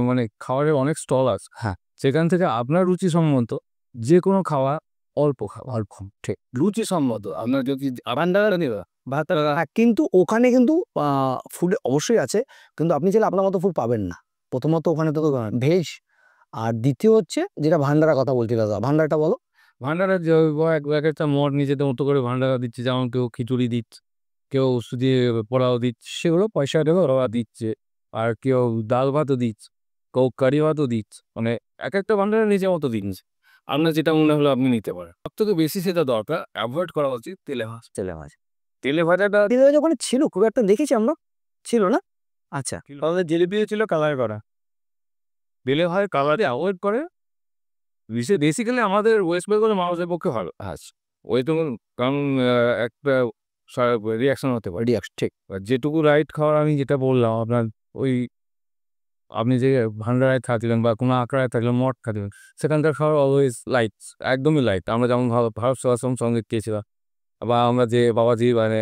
মানে খাবারের অনেক স্টল আছে। হ্যাঁ। সেখান থেকে আপনার রুচিসম্মত যে কোনো খাওয়া অল্প খাওয়া অল্প ঠিক রুচিসম্মত আপনার যদি ভান্ডারা নিবা ভাত হ্যাঁ, কিন্তু ওখানে কিন্তু ফুড অবশ্যই আছে, কিন্তু আপনি চাইলে আপনার মতো ফুড পাবেন না। প্রথমত ওখানে তো ভেজ, আর দ্বিতীয় হচ্ছে যেটা ভান্ডারা কথা বলছি দাদা, ভান্ডারটা বলো। ভান্ডারা যে এক একটা মঠ নিজেদের মতো করে ভান্ডারা দিচ্ছে, যেমন কেউ খিচুড়ি দিচ্ছে, কেউ শুধু পোলাও দিচ্ছে, সেগুলো পয়সা দেবে ওরা দিচ্ছে। আর কেউ ডাল ভাতও দিচ্ছে, কেউ কারি ভাতও দিচ্ছে, মানে এক একটা ভান্ডারা নিজের মতো দিচ্ছে। আপনার যেটা মনে হলো আপনি নিতে পারেন। সব থেকে বেশি সেটা দরকার অ্যাভয়েড করা উচিত তেলে ভাজা। তেলে মাছ তেলে ভাজাটা ওখানে ছিল, খুব একটা দেখেছি আমরা, ছিল না? আচ্ছা, আমাদের জিলিপিও ছিল কালার করা। তেলে হয় কালারে অ্যাভয়েড করে। বেসিক্যালি আমাদের ওয়েস্ট বেঙ্গলের মানুষের পক্ষে ভালো। আচ্ছা ওই তো কারণ একটা রিয়াকশন হতে পারে। রিয়াক্ট ঠিক। আর যেটুকু রাইট খাওয়ার আমি যেটা বললাম আপনার ওই আপনি যে ভান্ডারায় থাকলেন বা কোনো আখড়ায় থাকলেন মঠ থাকলেন সেখানকার খাবার অলওয়েজ লাইট, একদমই লাইট। আমরা যেমন ভারত সেবাশ্রম সঙ্গে গিয়েছিলাম বা আমরা যে বাবাজি মানে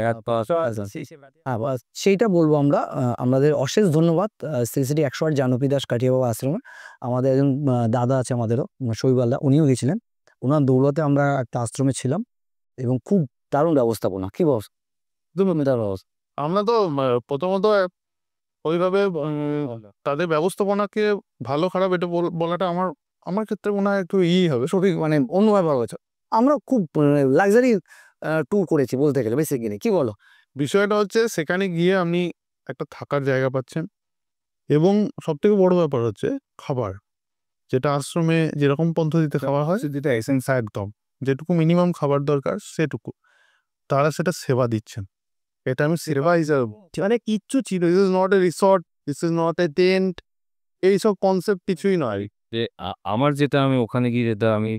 হ্যাঁ, সেইটা বলবো আমরা। আমাদের অশেষ ধন্যবাদ শ্রী শ্রী 108 জানকী দাস কাঠিয়া বাবা আশ্রমে। আমাদের একজন দাদা আছে আমাদেরও, শৈবালদা, উনিও গেছিলেন। ওনার দৌলতে আমরা একটা আশ্রমে ছিলাম এবং খুব দারুণ ব্যবস্থাপনা। কি বস দারুণ ব্যবস্থা। আমরা তো প্রথমত ওইভাবে তাদের ব্যবস্থাপনাকে ভালো খারাপ এটা বলাটা আমার আমার ক্ষেত্রে মনে হয় একটু হবে। সঠিক মানে অন্যভাবে ভালো হয়েছে। আমরা খুব লাক্সারি ট্যুর করেছি বলতে গেলে বেসিক্যালি, কি বলো? বিষয়টা হচ্ছে সেখানে গিয়ে আপনি একটা থাকার জায়গা পাচ্ছেন এবং সবথেকে বড় ব্যাপার হচ্ছে খাবার, যেটা আশ্রমে যেরকম পদ্ধতিতে খাওয়া হয় যেটা এসেন্স একদম যেটুকু মিনিমাম খাবার দরকার সেটুকু তারা সেটা সেবা দিচ্ছেন। এটা আমি সেবা হিসাবে মানে কিচ্ছু ছিল, this is not a resort, this is not a tent, এইসব কনসেপ্ট কিছুই নয়। যে আমার যেটা আমি ওখানে গিয়ে যেটা আমি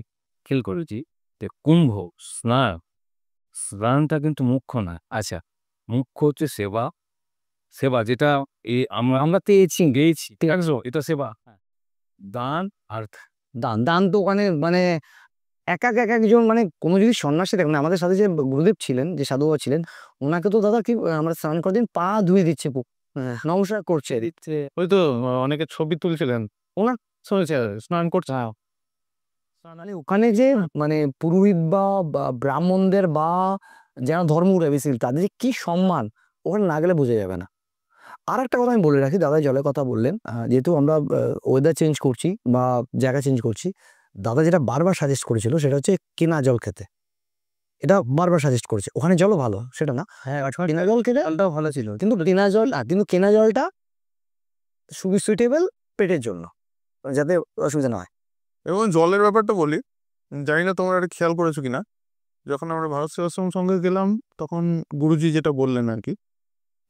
ফিল করেছি যে কুম্ভ স্নানটা কিন্তু মুখ্য না। আচ্ছা মুখ্য হচ্ছে সেবা। সেবা যেটা আমরা গেয়েছি ঠিক আছে, এটা সেবা। দান আর দান তো ওখানে মানে এক একজন মানে কোনো যদি সন্ন্যাসী দেখুন, আমাদের সাথে যে গুরুদেব ছিলেন, যে সাধু বাবা ছিলেন, ওনাকে তো দাদা কি আমরা স্নান করে দিন পা ধুয়ে দিচ্ছে, নমস্কার করছে দিচ্ছে। ওই তো অনেকে ছবি তুলছিলেন ওনার শুনেছে স্নান করছে। মানে ওখানে যে মানে পুরোহিত বা ব্রাহ্মণদের বা যারা ধর্মগুরু বেসিক্যালি তাদের যে কি সম্মান ওখানে না গেলে বোঝা যাবে না। আর একটা কথা আমি বলে রাখি, দাদা জলের কথা বললেন, যেহেতু আমরা ওয়েদার চেঞ্জ করছি বা জায়গা চেঞ্জ করছি, দাদা যেটা বারবার সাজেস্ট করেছিল সেটা হচ্ছে কেনা জল খেতে। এটা বারবার সাজেস্ট করেছে। ওখানে জলও ভালো সেটা না, হ্যাঁ কেনা জল খেতে জলটাও ভালো ছিল। কিন্তু কেনা জলটা সুইটেবল পেটের জন্য, যাতে অসুবিধা না হয়। এবং জলের ব্যাপারটা বলি, জানি না তোমরা এটা খেয়াল করেছো কিনা, যখন আমরা ভারত সেবাশ্রম সঙ্গে গেলাম তখন গুরুজি যেটা বললেন আর কি,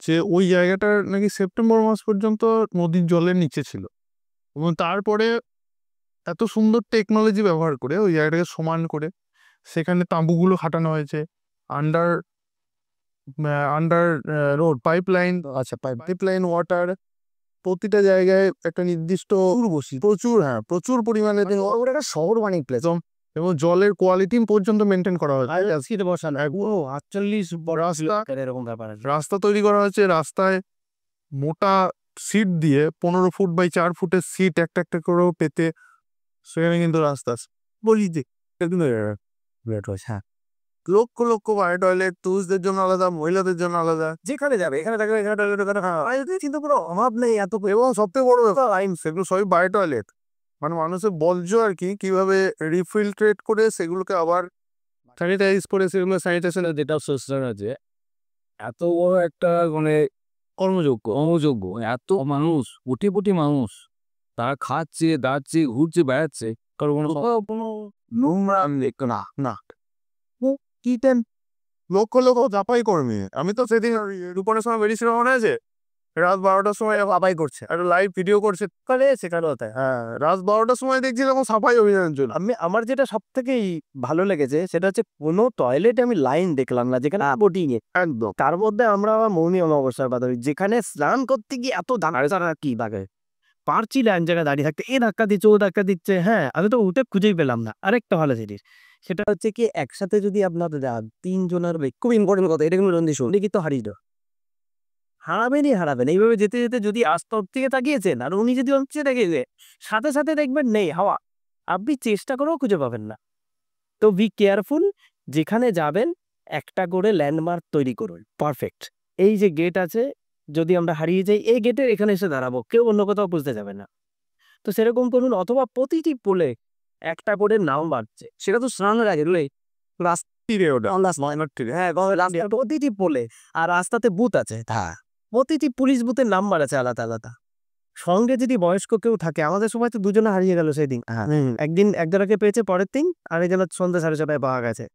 যে ওই জায়গাটার নাকি সেপ্টেম্বর মাস পর্যন্ত নদীর জলের নিচে ছিল এবং তারপরে এত সুন্দর টেকনোলজি ব্যবহার করে ওই জায়গাটাকে সমান করে সেখানে তাঁবুগুলো খাটানো হয়েছে, আন্ডার আন্ডার রোড পাইপলাইন, আচ্ছা পাইপলাইন ওয়াটার প্রতিটা জায়গায় একটা নির্দিষ্ট প্রচুর পরিমাণে ওটা একটা শহর বানিয়ে প্লেস। এবং জলের কোয়ালিটি পর্যন্ত মেনটেন করা হয়েছে। এরকম ব্যাপার আছে। রাস্তা তৈরি করা হয়েছে, রাস্তায় মোটা সিট দিয়ে 15 ফুট বাই 4 ফুটের সিট একটা একটা করেও পেতে সেখানে কিন্তু রাস্তা আছে। বলি যে হ্যাঁ, লক্ষ লক্ষ বায়ো টয়লেট, পুরুষদের জন্য আলাদা, মহিলাদের জন্য আলাদা, যেখানে যাবে এখানে থাকবে, এখানে টয়লেট, এখানে চিন্তা করো অভাব নেই এত। এবং সবথেকে বড় ব্যাপার সেগুলো সবই বায়ো টয়লেট, মানে মানুষের বর্জ্য আর কি কিভাবে রিফিল্ট্রেট করে সেগুলোকে আবার স্যানিটাইজ করে সেগুলো স্যানিটেশন যেটা সোশ্যাল আছে এত বড় একটা মানে কর্মযোগ্য এত মানুষ কোটি মানুষ তারা খাচ্ছে দাচ্ছে ঘুরছে বেড়াচ্ছে কারণ কোনো নোংরা না না কিটেন লক্ষ লক্ষ জাপাই কর্মী। আমি তো সেদিন রূপনের সময় বেরিয়েছিলাম, মনে আছে রাত 12টার সময় সাফাই করছে, একটা লাইভ ভিডিও করছে সেখানে হতে। হ্যাঁ, রাত 12টার সময় দেখছি এরকম সাফাই অভিযানের জন্য। আমার যেটা সব থেকেই ভালো লেগেছে সেটা হচ্ছে কোনো টয়লেটে আমি লাইন দেখলাম না, যেখানে বোটিং এ একদম তার মধ্যে আমরা মৌনী অমাবস্যার বাদ যেখানে স্নান করতে গিয়ে এত দাঁড়া কি লাগে। পারছি না এক জায়গায় দাঁড়িয়ে থাকতে, এ ধাক্কা দিচ্ছে ও ধাক্কা দিচ্ছে, হ্যাঁ আমি তো উঠে খুঁজেই পেলাম না। আরেকটা ভালো জিনিস সেটা হচ্ছে কি, একসাথে যদি আপনার তিনজনের খুব ইম্পর্টেন্ট কথা, এটা কিন্তু শুন, উনি কিন্তু হারিয়ে হারাবেনই হারাবেন। এইভাবে যেতে যেতে যদি আস্তে থেকে তাকিয়েছেন আর উনি যদি হচ্ছে তাকিয়ে সাথে সাথে দেখবেন নেই হাওয়া, আপনি চেষ্টা করেও খুঁজে পাবেন না। তো বি কেয়ারফুল, যেখানে যাবেন একটা করে ল্যান্ডমার্ক তৈরি করুন। পারফেক্ট, এই যে গেট আছে, যদি আমরা হারিয়ে যাই এই গেটের এখানে এসে দাঁড়াবো, কেউ অন্য কোথাও বুঝতে যাবে না। তো সেরকম করুন, অথবা প্রতিটি পোলে একটা করে নাম বাড়ছে, সেটা তো স্নানের আগে হ্যাঁ প্রতিটি পোলে। আর রাস্তাতে বুথ আছে, হ্যাঁ প্রতিটি পুলিশ বুথের নাম্বার আছে আলাদা আলাদা। সঙ্গে যদি বয়স্ক কেউ থাকে, আমাদের সময় তো দুজনে হারিয়ে গেল সেদিন, হ্যাঁ একদিন একজনকে পেয়েছে পরের দিন, আর এই যেন সন্ধ্যা 7:30 পাওয়া গেছে।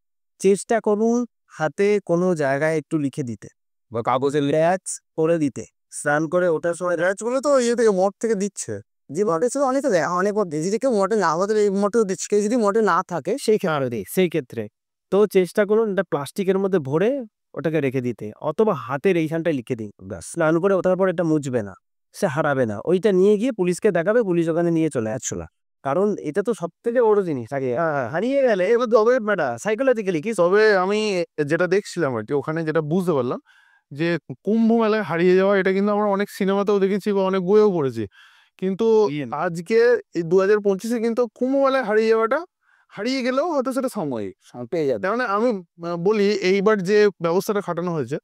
চেষ্টা করুন হাতে কোনো জায়গায় একটু লিখে দিতে বা কাগজের ল্যাচ করে দিতে, স্নান করে ওঠার সময় বলে তো ইয়ে থেকে মঠ থেকে দিচ্ছে, যে মটে ছিল অনেক দেয়, অনেক যদি কেউ মটে না হতে এই মটেও দিচ্ছে, কেউ যদি মটে না থাকে সেই ক্ষেত্রে সেই ক্ষেত্রে তো চেষ্টা করুন এটা প্লাস্টিকের মধ্যে ভরে ওটাকে রেখে দিতে, অথবা হাতের এইখানটায় লিখে দিন। ব্যাস, স্নান করে ওঠার পর এটা মুছবে না, সে হারাবে না, ওইটা নিয়ে গিয়ে পুলিশকে দেখাবে, পুলিশ ওখানে নিয়ে চলে আসছিল। কারণ এটা তো সব থেকে বড় জিনিস আগে, হারিয়ে গেলে এবার তবে সাইকোলজিক্যালি কি তবে আমি যেটা দেখছিলাম আর কি, ওখানে যেটা বুঝতে পারলাম যে কুম্ভ মেলায় হারিয়ে যাওয়া, এটা কিন্তু আমরা অনেক সিনেমাতেও দেখেছি বা অনেক বইয়েও পড়েছি, কিন্তু আজকে এই 2025-এ কিন্তু কুম্ভ মেলায় হারিয়ে যাওয়াটা, হারিয়ে গেলেও হয়তো সেটা সাময়িক পেয়ে যাবে। তার মানে আমি বলি এইবার যে ব্যবস্থাটা খাটানো হয়েছে,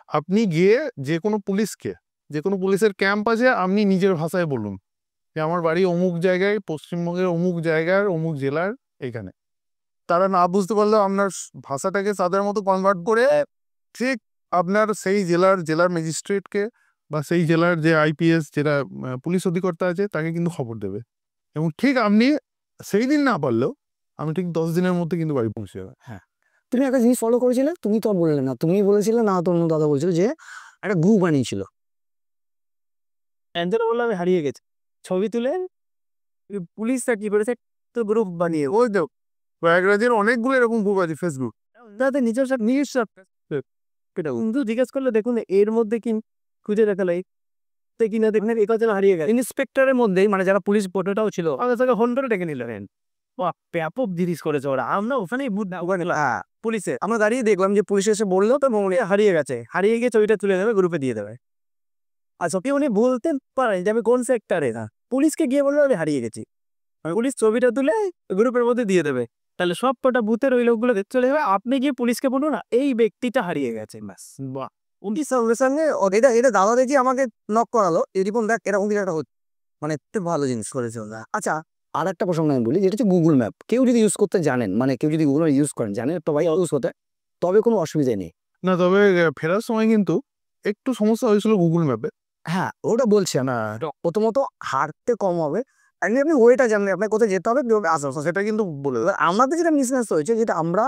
আপনি গিয়ে যে কোনো পুলিশকে, যে কোনো পুলিশের ক্যাম্প আছে, আপনি নিজের ভাষায় বলুন যে আমার বাড়ি অমুক জায়গায়, পশ্চিমবঙ্গের অমুক জায়গার অমুক জেলার এখানে। তারা না বুঝতে পারলেও আপনার ভাষাটাকে তাদের মতো কনভার্ট করে ঠিক আপনার সেই জেলার ম্যাজিস্ট্রেটকে বা সেই জেলার যে আইপিএস, যেটা পুলিশ অধিকর্তা আছে, তাকে কিন্তু খবর দেবে, এবং ঠিক আপনি সেই দিন না পারলেও আমি ঠিক 10 দিনের মধ্যে কিন্তু বাড়ি পৌঁছে যাবে। তুমি একটা জিনিস ফলো করেছিলে, তুমি তো আর বললে না, তুমি বলেছিলে না, তোর অন্য দাদা বলছিল যে একটা গ্রুপ বানিয়েছিল। অ্যাঞ্জেলো বললো আমি হারিয়ে গেছি, ছবি তুলে পুলিশরা কি করেছে, তো গ্রুপ বানিয়ে ওই তো প্রয়াগরাজের অনেকগুলো এরকম গ্রুপ আছে ফেসবুক। তাদের নিজস্ব কিন্তু জিজ্ঞেস করলে দেখুন এর মধ্যে কি খুঁজে দেখা লাই কিনা, দেখুন এই কথা হারিয়ে গেছে। ইন্সপেক্টরের মধ্যেই মানে যারা পুলিশ ফটোটাও ছিল, আমাদের সঙ্গে ফোন করে ডেকে নিলেন। ব্যাপক জিনিস করেছে ওরা, আমরা ওখানেই পুলিশে আমরা দাঁড়িয়ে দেখলাম যে পুলিশ এসে বললো তো হারিয়ে গেছে, হারিয়ে গিয়ে ছবিটা তুলে দেবে, গ্রুপে দিয়ে দেবে। আর সত্যি উনি বলতে পারেন যে আমি কোন সেক্টরে, না পুলিশকে গিয়ে বললো আমি হারিয়ে গেছি, পুলিশ ছবিটা তুলে গ্রুপের মধ্যে দিয়ে দেবে, তাহলে সব কটা বুথের ওই লোকগুলো দেখতে চলে যাবে। আপনি গিয়ে পুলিশকে বলুন না এই ব্যক্তিটা হারিয়ে গেছে, ব্যাস। বাহ, উনি সঙ্গে সঙ্গে এটা এটা দাদা দেখি আমাকে নক করালো, এরকম দেখ এরকম কিছু একটা হচ্ছে, মানে একটু ভালো জিনিস করেছে ওরা। আচ্ছা, আর একটা প্রসঙ্গ আমি বলি, যেটা হচ্ছে গুগল ম্যাপ। কেউ যদি ইউজ করতে জানেন, মানে কেউ যদি গুগল ইউজ করেন, জানেন তো ভাই ইউজ করতে, তবে কোনো অসুবিধা নেই। না, তবে ফেরার সময় কিন্তু একটু সমস্যা হয়েছিল গুগল ম্যাপে। হ্যাঁ ওটা বলছি না, প্রথমত হাঁটতে কম হবে, আপনি ওয়েটা জানলে আপনার কোথায় যেতে হবে, সেটা কিন্তু বলে দেয়। এবার আমাদের যেটা মিসম্যাচ হয়েছে, যেটা আমরা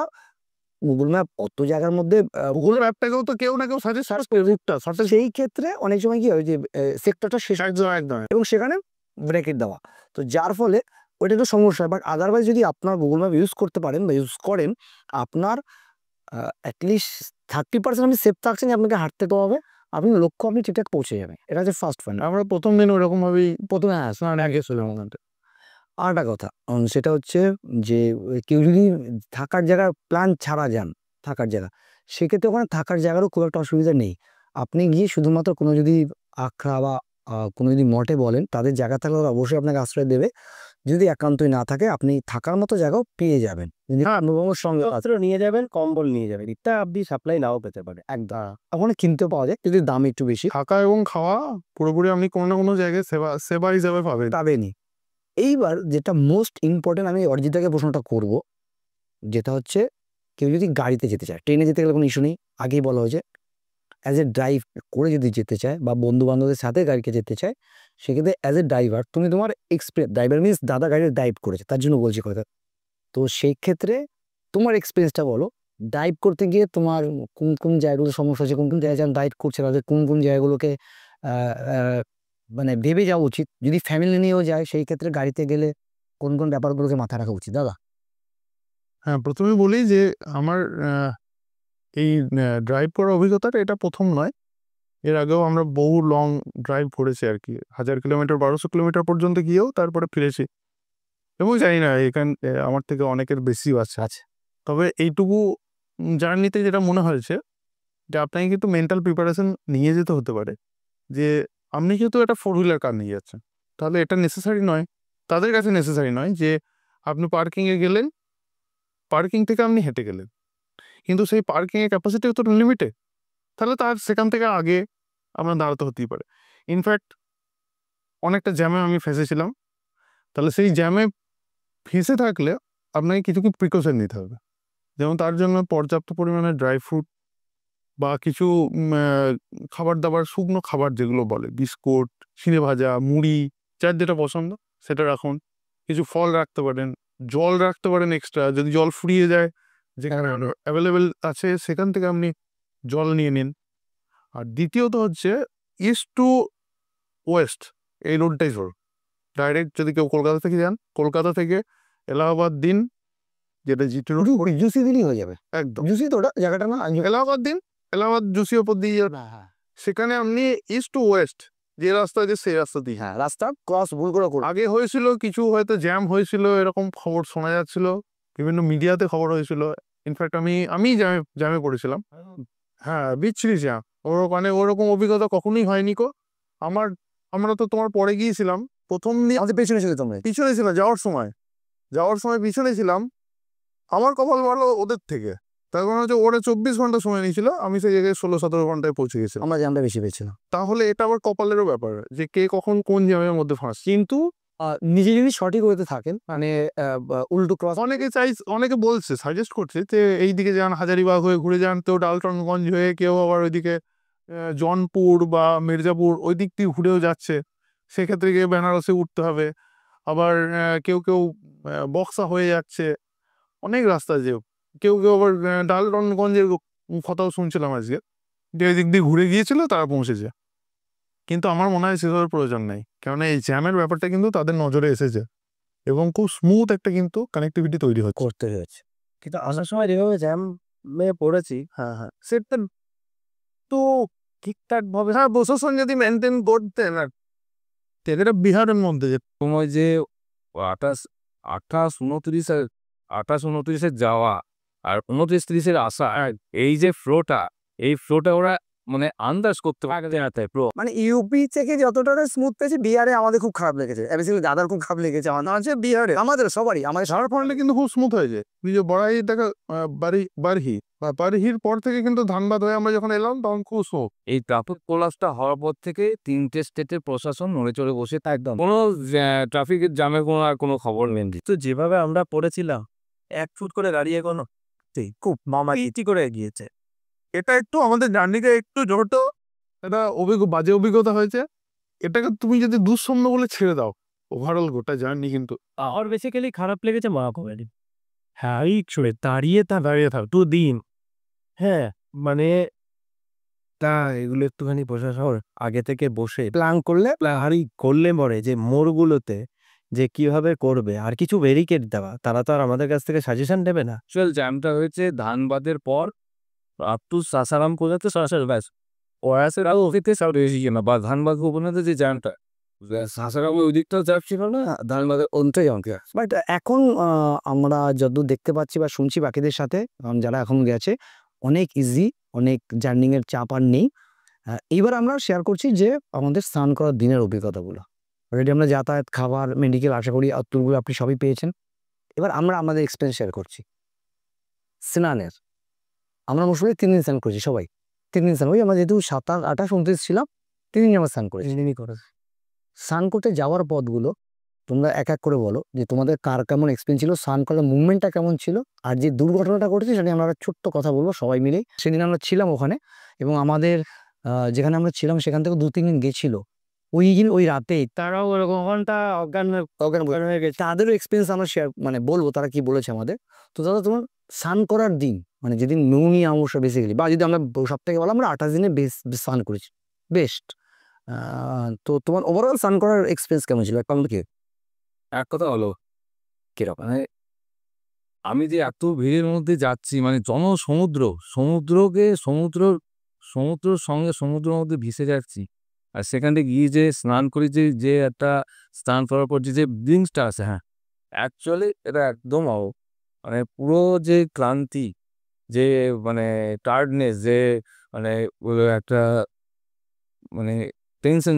গুগল ম্যাপ অত জায়গার মধ্যে গুগল ম্যাপটাকেও তো কেউ না কেউ সাজেস্ট করে, সেই ক্ষেত্রে অনেক সময় কি হয় যে সেক্টরটা শেষ একদম একদম। এবং সেখানে ব্রেকেট দেওয়া, তো যার ফলে ওইটা একটু সমস্যা হয়। বাট আদারওয়াইজ যদি আপনার গুগল ম্যাপ ইউজ করতে পারেন বা ইউজ করেন, আপনার অ্যাটলিস্ট 30% আপনি সেফ থাকছেন যে আপনাকে হাঁটতে তো হবে, আপনি লক্ষ্য আপনি ঠিকঠাক পৌঁছে যাবেন। এটা হচ্ছে ফার্স্ট পয়েন্ট। আমরা প্রথম দিন ওরকম ভাবেই প্রথমে হ্যাঁ গেছিলাম ওখানটা। আর একটা কথা, সেটা হচ্ছে যে কেউ যদি থাকার জায়গার প্ল্যান ছাড়া যান, থাকার জায়গা, সেক্ষেত্রে ওখানে থাকার জায়গারও খুব একটা অসুবিধা নেই। আপনি গিয়ে শুধুমাত্র কোনো যদি আখড়া বা কোনো যদি মঠে বলেন, তাদের জায়গা থাকলে ওরা অবশ্যই আপনাকে আশ্রয় দেবে। যদি একান্তই না থাকে, আপনি থাকার মতো জায়গাও পেয়ে যাবেন। সঙ্গে নিয়ে যাবেন, কম্বল নিয়ে যাবেন, ইত্যা আপনি সাপ্লাই নাও পেতে পারে একদম, ওখানে কিনতেও পাওয়া যায়, যদি দাম একটু বেশি। থাকা এবং খাওয়া পুরোপুরি আপনি কোনো না কোনো জায়গায় সেবা হিসাবে পাবেন। পাবেনই। এইবার যেটা মোস্ট ইম্পর্টেন্ট, আমি অরিজিতাকে প্রশ্নটা করব, যেটা হচ্ছে কেউ যদি গাড়িতে যেতে চায়, ট্রেনে যেতে গেলে কোনো ইস্যু নেই, আগেই বলা হয়েছে। অ্যাজ এ ড্রাইভ করে যদি যেতে চায় বা বন্ধু বান্ধবদের সাথে গাড়িতে যেতে চায়, সেক্ষেত্রে অ্যাজ এ ড্রাইভার তুমি তোমার এক্সপিরিয়েন্স, ড্রাইভার মিনস দাদা গাড়ি ড্রাইভ করেছে তার জন্য বলছি কথা, তো সেই ক্ষেত্রে তোমার এক্সপিরিয়েন্সটা বলো, ড্রাইভ করতে গিয়ে তোমার কোন কোন জায়গাগুলো সমস্যা হচ্ছে, কোন কোন জায়গায় যেমন ড্রাইভ করছে তাদের কোন কোন জায়গাগুলোকে মানে ভেবে যাওয়া উচিত। যদি ফ্যামিলি নিয়েও যায়, সেই ক্ষেত্রে গাড়িতে গেলে কোন কোন ব্যাপারগুলোকে মাথায় রাখা উচিত দাদা? হ্যাঁ, প্রথমে বলি যে আমার এই ড্রাইভ করার অভিজ্ঞতাটা এটা প্রথম নয়, এর আগেও আমরা বহু লং ড্রাইভ করেছি আর কি, 1000 কিলোমিটার 1200 কিলোমিটার পর্যন্ত গিয়েও তারপরে ফিরেছি। এবং জানি না আমার থেকে অনেকের বেশিও আছে। আচ্ছা। তবে এইটুকু জার্নিতে যেটা মনে হয়েছে যে আপনাকে কিন্তু মেন্টাল প্রিপারেশন নিয়ে যেতে হতে পারে, যে আপনি যেহেতু একটা 4 হুইলার কার নিয়ে যাচ্ছেন, তাহলে এটা নেসেসারি নয়, তাদের কাছে নেসেসারি নয় যে আপনি পার্কিংয়ে গেলেন, পার্কিং থেকে আপনি হেঁটে গেলেন, কিন্তু সেই পার্কিংয়ের ক্যাপাসিটিও তো লিমিটেড, তাহলে তার সেখান থেকে আগে আপনার দাঁড়াতে হতেই পারে। ইনফ্যাক্ট অনেকটা জ্যামে আমি ফেঁসেছিলাম, তাহলে সেই জ্যামে ফেঁসে থাকলে আপনাকে কিছু কি প্রিকশন নিতে হবে, যেমন তার জন্য পর্যাপ্ত পরিমাণে ড্রাই ফ্রুট বা কিছু খাবার দাবার, শুকনো খাবার যেগুলো বলে, বিস্কুট, চিড়ে ভাজা, মুড়ি, যার যেটা পছন্দ সেটা রাখুন। কিছু ফল রাখতে পারেন, জল রাখতে পারেন এক্সট্রা, যদি জল ফুরিয়ে যায় যেখানে অ্যাভেলেবেল আছে সেখান থেকে আপনি জল নিয়ে নিন। আর দ্বিতীয়ত হচ্ছে ইস্ট টু ওয়েস্ট এই রোডটাই ধরুন, ডাইরেক্ট যদি কেউ কলকাতা থেকে যান, কলকাতা থেকে এলাহাবাদ দিন, যেটা জিটি রোড, জুসি দিলেই হয়ে যাবে। একদম জুসি তো ওটা জায়গাটা না? এলাহাবাদ দিন, এলাহাবাদ জুসি ওপর দিয়ে যান, হ্যাঁ, সেখানে আপনি ইস্ট টু ওয়েস্ট যে রাস্তা আছে সেই রাস্তা দিয়ে। হ্যাঁ, রাস্তা ক্রস ভুল করে করো। আগে হয়েছিল কিছু হয়তো জ্যাম হয়েছিল, এরকম খবর শোনা যাচ্ছিল, বিভিন্ন মিডিয়াতে খবর হয়েছিল। ইনফ্যাক্ট আমি জ্যামে পড়েছিলাম। হ্যাঁ, বিচ্ছিরি জ্যাম, ওরকম অভিজ্ঞতা কখনোই হয়নি কো আমার। আমরা তো তোমার পরে গিয়েছিলাম, প্রথম দিন আমাদের পেছনে ছিল তোমরা। পিছনে ছিলাম, যাওয়ার সময় পিছনে ছিলাম। আমার কপাল ভালো ওদের থেকে, তার কারণ হচ্ছে ওরা 24 ঘন্টা সময় নিয়েছিল, আমি সেই জায়গায় 16-17 ঘন্টায় পৌঁছে গেছিলাম। আমরা জ্যামটা বেশি পেয়েছিলাম। তাহলে এটা আবার কপালেরও ব্যাপার যে কে কখন কোন জ্যামের মধ্যে ফাঁস। কিন্তু নিজে যদি সঠিক হতে থাকেন, মানে উল্টো ক্রস, অনেকে বলছে, সাজেস্ট করছে যে এই দিকে যান, হাজারিবাগ হয়ে ঘুরে যান, কেউ ডালটনগঞ্জ হয়ে, কেউ আবার ওইদিকে জনপুর বা মির্জাপুর ওই দিক দিয়ে ঘুরেও যাচ্ছে, সেক্ষেত্রে গিয়ে বেনারসে উঠতে হবে। আবার কেউ বক্সা হয়ে যাচ্ছে, অনেক রাস্তা যে কেউ আবার ডালটনগঞ্জের কথাও শুনছিলাম আজকে, যে ওই দিক দিয়ে ঘুরে গিয়েছিল, তারা পৌঁছেছে। কিন্তু আমার মনে হয় সেসবের প্রয়োজন নেই, কেননা এই জ্যামের ব্যাপারটা কিন্তু তাদের নজরে এসেছে এবং খুব স্মুথ একটা কিন্তু কানেক্টিভিটি তৈরি হচ্ছে। করতে হয়েছে। কিন্তু আসার সময় যেভাবে জ্যামে পড়েছি, হ্যাঁ, সেটা তো ঠিকঠাক ভাবে হ্যাঁ, প্রশাসন যদি মেনটেন করতেন, আর এটা বিহারের মধ্যে যে সময় যে 28-29 যাওয়া আর 29-30 আসা, এই যে ফ্লোটা ওরা মানে আন্দাজ করতে পারে না, তাই প্রো মানে ইউপি থেকে যতটা স্মুথ পেয়েছে, বিহারে আমাদের খুব খারাপ লেগেছে। বেসিক্যালি দাদার খুব খারাপ লেগেছে। আমার আছে বিহারে, আমাদের সবারই, আমাদের ঝাড়খণ্ডে কিন্তু খুব স্মুথ হয়েছে। যে বড়াই দেখা বারহির পর থেকে কিন্তু ধানবাদ হয়ে আমরা যখন এলাম তখন খুব স্মুথ। এই ট্রাফিক কোলাপসটা হওয়ার পর থেকে 3টে স্টেটের প্রশাসন নড়ে চড়ে বসে, একদম কোনো ট্রাফিকের জ্যামের কোনো খবর নেই। তো যেভাবে আমরা পড়েছিলাম, 1 ফুট করে গাড়ি এগোনো খুব মামাটি করে এগিয়েছে। এটা একটু আমাদের জার্নিকে একটু ছোট একটা বাজে অভিজ্ঞতা হয়েছে। এটাকে তুমি যদি দুঃস্বপ্ন বলে ছেড়ে দাও, ওভারঅল গোটা জার্নি কিন্তু আর বেসিক্যালি খারাপ লেগেছে মহাকুমারী। হ্যাঁ, এই ছুড়ে দাঁড়িয়ে থাক 2 দিন। হ্যাঁ, মানে তা এগুলো একটুখানি প্রশাসন আগে থেকে বসে প্ল্যান করলে করলে পরে যে মোড়গুলোতে যে কিভাবে করবে, আর কিছু ব্যারিকেড দেওয়া, তারা তো আর আমাদের কাছ থেকে সাজেশন দেবে না। অ্যাকচুয়াল জ্যামটা হয়েছে ধানবাদের পর আপ টু সাসারাম পর্যন্ত, সরাসরি ব্যাস ওয়াসের আগে ওদিকে সাউথ এসে না, বা ধানবাদ উপনাতে যে জ্যামটা সাসারামের ওই দিকটাও জ্যাম ছিল না, ধানবাদের অন্তই অঙ্কে। বাট এখন আমরা যতদূর দেখতে পাচ্ছি বা শুনছি বাকিদের সাথে, যারা এখন গেছে, অনেক ইজি, অনেক জার্নিংয়ের চাপ আর নেই। এইবার আমরা শেয়ার করছি যে আমাদের স্নান করার দিনের অভিজ্ঞতাগুলো। অলরেডি আমরা যাতায়াত, খাবার, মেডিকেল, আশা করি উত্তরগুলো আপনি সবই পেয়েছেন। এবার আমরা আমাদের এক্সপিরিয়েন্স শেয়ার করছি স্নানের। আমরা মোটামুটি 3 দিন স্নান করেছি সবাই। 3 দিন স্নান, ওই আমরা যেহেতু 27, 28, 29 ছিলাম, 3 দিন আমরা স্নান করেছি। স্নান করতে যাওয়ার পথগুলো তোমরা এক এক করে বলো যে তোমাদের কার কেমন এক্সপিরিয়েন্স ছিল, স্নান করার মুভমেন্টটা কেমন ছিল। আর যে দুর্ঘটনাটা ঘটেছে সেটা নিয়ে আমরা একটা ছোট্ট কথা বলবো সবাই মিলেই। সেদিন আমরা ছিলাম ওখানে, এবং আমাদের যেখানে আমরা ছিলাম সেখান থেকে 2-3 দিন গেছিল ওই রাতেই, তারাও ওরকম ঘন্টা অজ্ঞান হয়ে গেছে। তাদেরও এক্সপিরিয়েন্স আমরা শেয়ার বলবো তারা কি বলেছে আমাদের। তো দাদা, তোমার স্নান করার দিন, মানে যেদিন নৌনি অমাবস্যা বেসিক্যালি, বা যদি আমরা সব থেকে বলো আমরা 28 দিনে স্নান করেছি বেস্ট। তো তোমার ওভারঅল স্নান করার এক্সপিরিয়েন্স কেমন ছিল? কি এক কথা হলো কিরকম? মানে আমি যে এত ভিড়ের মধ্যে যাচ্ছি, মানে সমুদ্রকে সমুদ্রের সঙ্গে সমুদ্রের মধ্যে ভেসে যাচ্ছি, আর সেখানে গিয়ে যে স্নান করি, যে একটা স্নান করার পর যে ব্লিংসটা আছে, হ্যাঁ অ্যাকচুয়ালি এটা একদম মানে পুরো যে ক্লান্তি, যে মানে টায়ার্ডনেস, যে মানে একটা মানে টেনশন,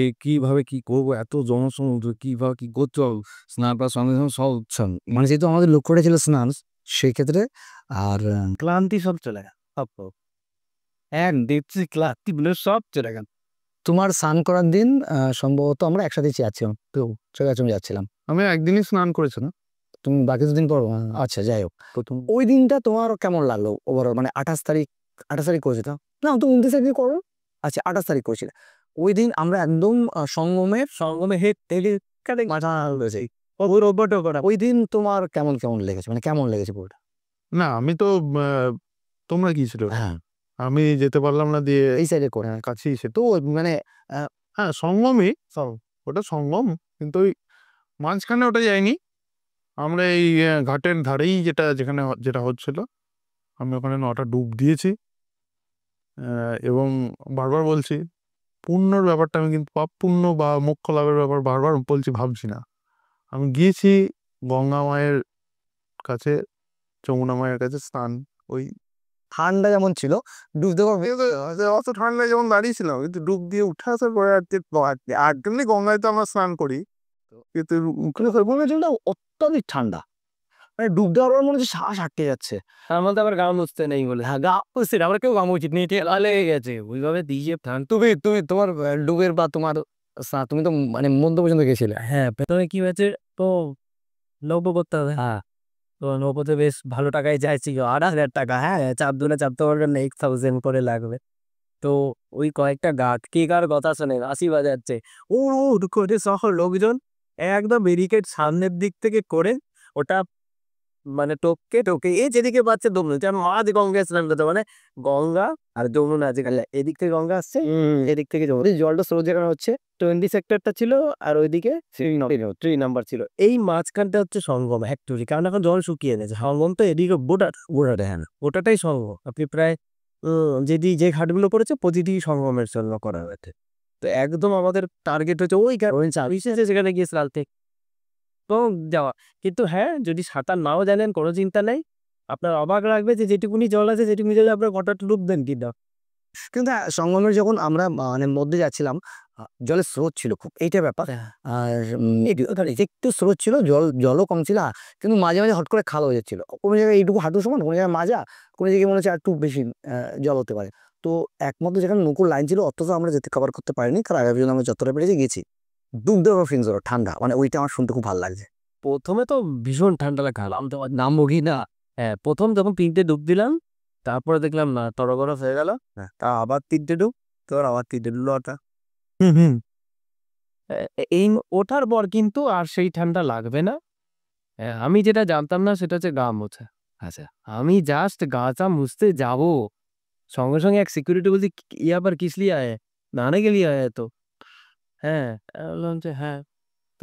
এই কিভাবে কি করবো, এত জনসমুদ্র কিভাবে কি করতে হবে, স্নান করার সঙ্গে সঙ্গে সব উৎসাহ। মানে যেহেতু আমাদের লক্ষ্যটা ছিল স্নান, সেক্ষেত্রে আর ক্লান্তি সব চলে গেল, সব এক দেখছি ক্লান্তি বলে সব চলে গেল। তোমার স্নান করার দিন সম্ভবত আমরা একসাথে যাচ্ছিলাম, তো চলে যাচ্ছিলাম। আমি একদিনই স্নান করেছিলাম। তুমি বাকি দুদিন পর আচ্ছা যাই হোক, ওই দিনটা তোমার কেমন লাগলো ওভারঅল? মানে 28 তারিখ করেছে তো না, তো 29 তারিখ করো, আচ্ছা 28 তারিখ করেছিল। ওই দিন আমরা একদম সঙ্গমে হেড টেলে মাথা হয়েছে ওই দিন তোমার কেমন কেমন লেগেছে, মানে কেমন লেগেছে পুরোটা? না আমি তো তোমরা গিয়েছিল, হ্যাঁ আমি যেতে পারলাম না, দিয়ে এই সাইডে করে কাছেই সে তো মানে হ্যাঁ সঙ্গমই, ওটা সঙ্গম, কিন্তু ওই মাঝখানে ওটা যায়নি। আমরা এই ঘাটের ধারেই যেটা হচ্ছিল, আমি ওখানে 9টা ডুব দিয়েছি। এবং বারবার বলছি, পুণ্যর ব্যাপারটা আমি কিন্তু পাপ পুণ্য বা মোক্ষ লাভের ব্যাপার বারবার বলছি, ভাবছি না। আমি গিয়েছি গঙ্গা মায়ের কাছে, যমুনা মায়ের কাছে স্নান, ওই ঠান্ডা যেমন ছিল ডুব দেওয়ার অত ঠান্ডায় যেমন দাঁড়িয়েছিলাম, কিন্তু ডুব দিয়ে উঠে আসার পরে আর তেমনি গঙ্গায় তো আমরা স্নান করি, কিন্তু জলটা অত্যাধিক ঠান্ডা, মানে ডুব দেওয়ার পর মনে হচ্ছে শ্বাস আটকে যাচ্ছে। তার মধ্যে আবার গা মুছতে নেই বলে, হ্যাঁ গা মুছতে না, আমরা কেউ গা মুছি নিয়ে লেগে গেছে ওইভাবে দিয়ে তুমি তোমার ডুবের বা তোমার তুমি তো মানে মধ্য পর্যন্ত গেছিলে। হ্যাঁ ভেতরে কি হয়েছে তো নৌকো করতে হবে, হ্যাঁ তো নৌকোতে বেশ ভালো টাকায় যাইছিল, 8,000 টাকা, হ্যাঁ চাপতে পারবেন না, 8,000 করে লাগবে। তো ওই কয়েকটা গাছ কে কার কথা শোনে হাসি বাজাচ্ছে, ও করে শহর লোকজন একদম ব্যারিকেড সামনের দিক থেকে করে ওটা মানে টোকে এই যেদিকে পাচ্ছে দমন হচ্ছে, আমি মাঝ গঙ্গায় স্নান করতে, মানে গঙ্গা আর যমুনা আছে, এদিক থেকে গঙ্গা আসছে, এদিক থেকে যমুনা, জলটা স্রোত যেখানে হচ্ছে 20 সেক্টরটা ছিল, আর ওইদিকে 3 নাম্বার ছিল, এই মাঝখানটা হচ্ছে সঙ্গম অ্যাকচুয়ালি, কারণ এখন জল শুকিয়ে গেছে, সঙ্গম তো এদিকে বোটাটা, হ্যাঁ ওটাটাই সঙ্গম। আপনি প্রায় যে ঘাটগুলো করেছে প্রতিটি সঙ্গমের জন্য করা হয়েছে। তো একদম আমাদের টার্গেট হচ্ছে ওই সেখানে গিয়ে স্নান তো যাওয়া। কিন্তু হ্যাঁ, যদি সাঁতার নাও জানেন কোনো চিন্তা নেই। আপনার অবাক লাগবে যে যেটুকুনি জল আছে সেটুকুনি জলে আপনার কতটা ডুববেন কিনা। কিন্তু হ্যাঁ, সঙ্গমের যখন আমরা মানে মধ্যে যাচ্ছিলাম, জলের স্রোত ছিল খুব, এইটা ব্যাপার। আর একটু স্রোত ছিল, জলও কম ছিল, কিন্তু মাঝে মাঝে হট করে খাল হয়ে যাচ্ছিল, কোনো জায়গায় এইটুকু হাঁটু সমান, কোনো জায়গায় মাজা, কোনো জায়গায় মনে হচ্ছে আর একটু বেশি জল হতে পারে। তো একমাত্র যেখানে নৌকোর লাইন ছিল অত আমরা যেতে কভার করতে পারিনি, কারণ আগে পর্যন্ত আমরা যতটা পেরেছি গেছি। ডুব দেওয়ার ফিলিংস হলো ঠান্ডা, মানে ওইটা আমার শুনতে খুব ভালো লাগছে। প্রথমে তো ভীষণ ঠান্ডা লাগলাম, তো নামবো কি না, হ্যাঁ প্রথম যখন 3টে ডুব দিলাম, তারপরে দেখলাম না তরগরম হয়ে গেল, তা আবার 3টে ডুব, তোর আবার 3টে ডুব ওটা। এই ওঠার পর কিন্তু আর সেই ঠান্ডা লাগবে না। আমি যেটা জানতাম না সেটা হচ্ছে গা মোছা। আচ্ছা, আমি জাস্ট গাটা মুছতে যাব, সঙ্গে সঙ্গে এক সিকিউরিটি বলছি, ইয়া पर किस लिए आया है? नहाने के लिए आया है तो? হ্যাঁ, বললাম যে হ্যাঁ,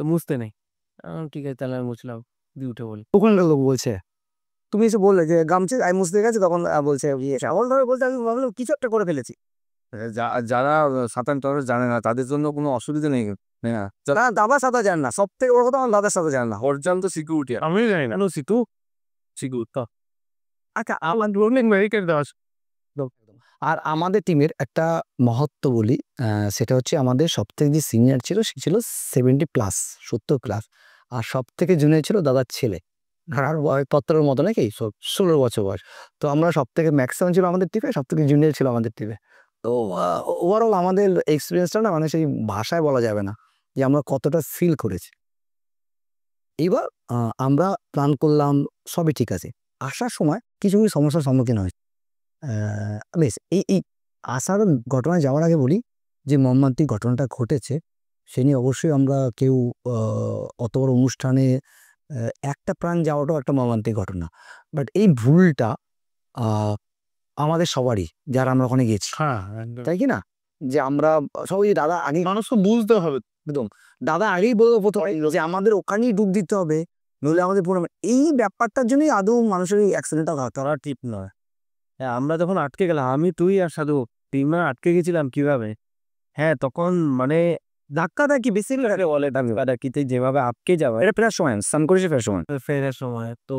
তো মুছতে নেই। ঠিক আছে তাহলে আমি মুছলাম, দিয়ে উঠে বলি। ওখানে লোক বলছে, তুমি এসে বললে যে গামছে আই মুছতে গেছে, তখন বলছে এমন ভাবে বলতে, আমি ভাবলাম কিছু একটা করে ফেলেছি। যারা সাঁতার টাতার জানে না তাদের জন্য কোনো অসুবিধা নেই, হ্যাঁ না দাদার সাথে যান না, সব থেকে বড় কথা আমার দাদার সাথে যান না। পর্যন্ত সিকিউরিটি আমিও জানি না। কেন সিতু সিকিউর আচ্ছা আমার রোলিং ব্যারিকেড দেওয়া আছে। আর আমাদের টিমের একটা মহত্ব বলি, সেটা হচ্ছে আমাদের সব থেকে যে সিনিয়র ছিল সে ছিল 70+, 70+, আর সব থেকে জুনিয়র ছিল দাদার ছেলে, আর পত্রের মতো নাকি 16 বছর বয়স। তো আমরা সব থেকে ম্যাক্সিমাম ছিল আমাদের টিমে, সব থেকে জুনিয়র ছিল আমাদের টিমে। তো ওভারঅল আমাদের এক্সপিরিয়েন্সটা না, মানে সেই ভাষায় বলা যাবে না যে আমরা কতটা ফিল করেছি। এইবার আমরা প্ল্যান করলাম, সবই ঠিক আছে, আসার সময় কিছু কিছু সমস্যার সম্মুখীন হয়েছে। বেশ এই আসার ঘটনায় যাওয়ার আগে বলি যে মর্মান্তিক ঘটনাটা ঘটেছে সে নিয়ে অবশ্যই আমরা কেউ অত বড় অনুষ্ঠানে একটা প্রাণ যাওয়াটাও একটা মর্মান্তিক ঘটনা, বাট এই ভুলটা আমাদের সবারই, যারা আমরা ওখানে গেছি, হ্যাঁ তাই কি না, যে আমরা সবাই দাদা আগে মানুষকে বুঝতে হবে। একদম দাদা আগেই বলবো প্রথমে যে আমাদের ওখানেই ডুব দিতে হবে, নইলে আমাদের পুরো এই ব্যাপারটার জন্যই আদৌ মানুষের অ্যাক্সিডেন্টটা করা ঠিক নয়। হ্যাঁ, আমরা যখন আটকে গেলাম, আমি তুই আর সাধু তিনজন আটকে গেছিলাম কিভাবে? হ্যাঁ, তখন মানে ধাক্কাধাক্কি বেসিক্যালি আরে বলে ধাক্কাধাক্কিতে যেভাবে আটকে যাওয়া, এটা ফেরার সময় স্নান করেছি ফেরার সময়। ফেরার সময় তো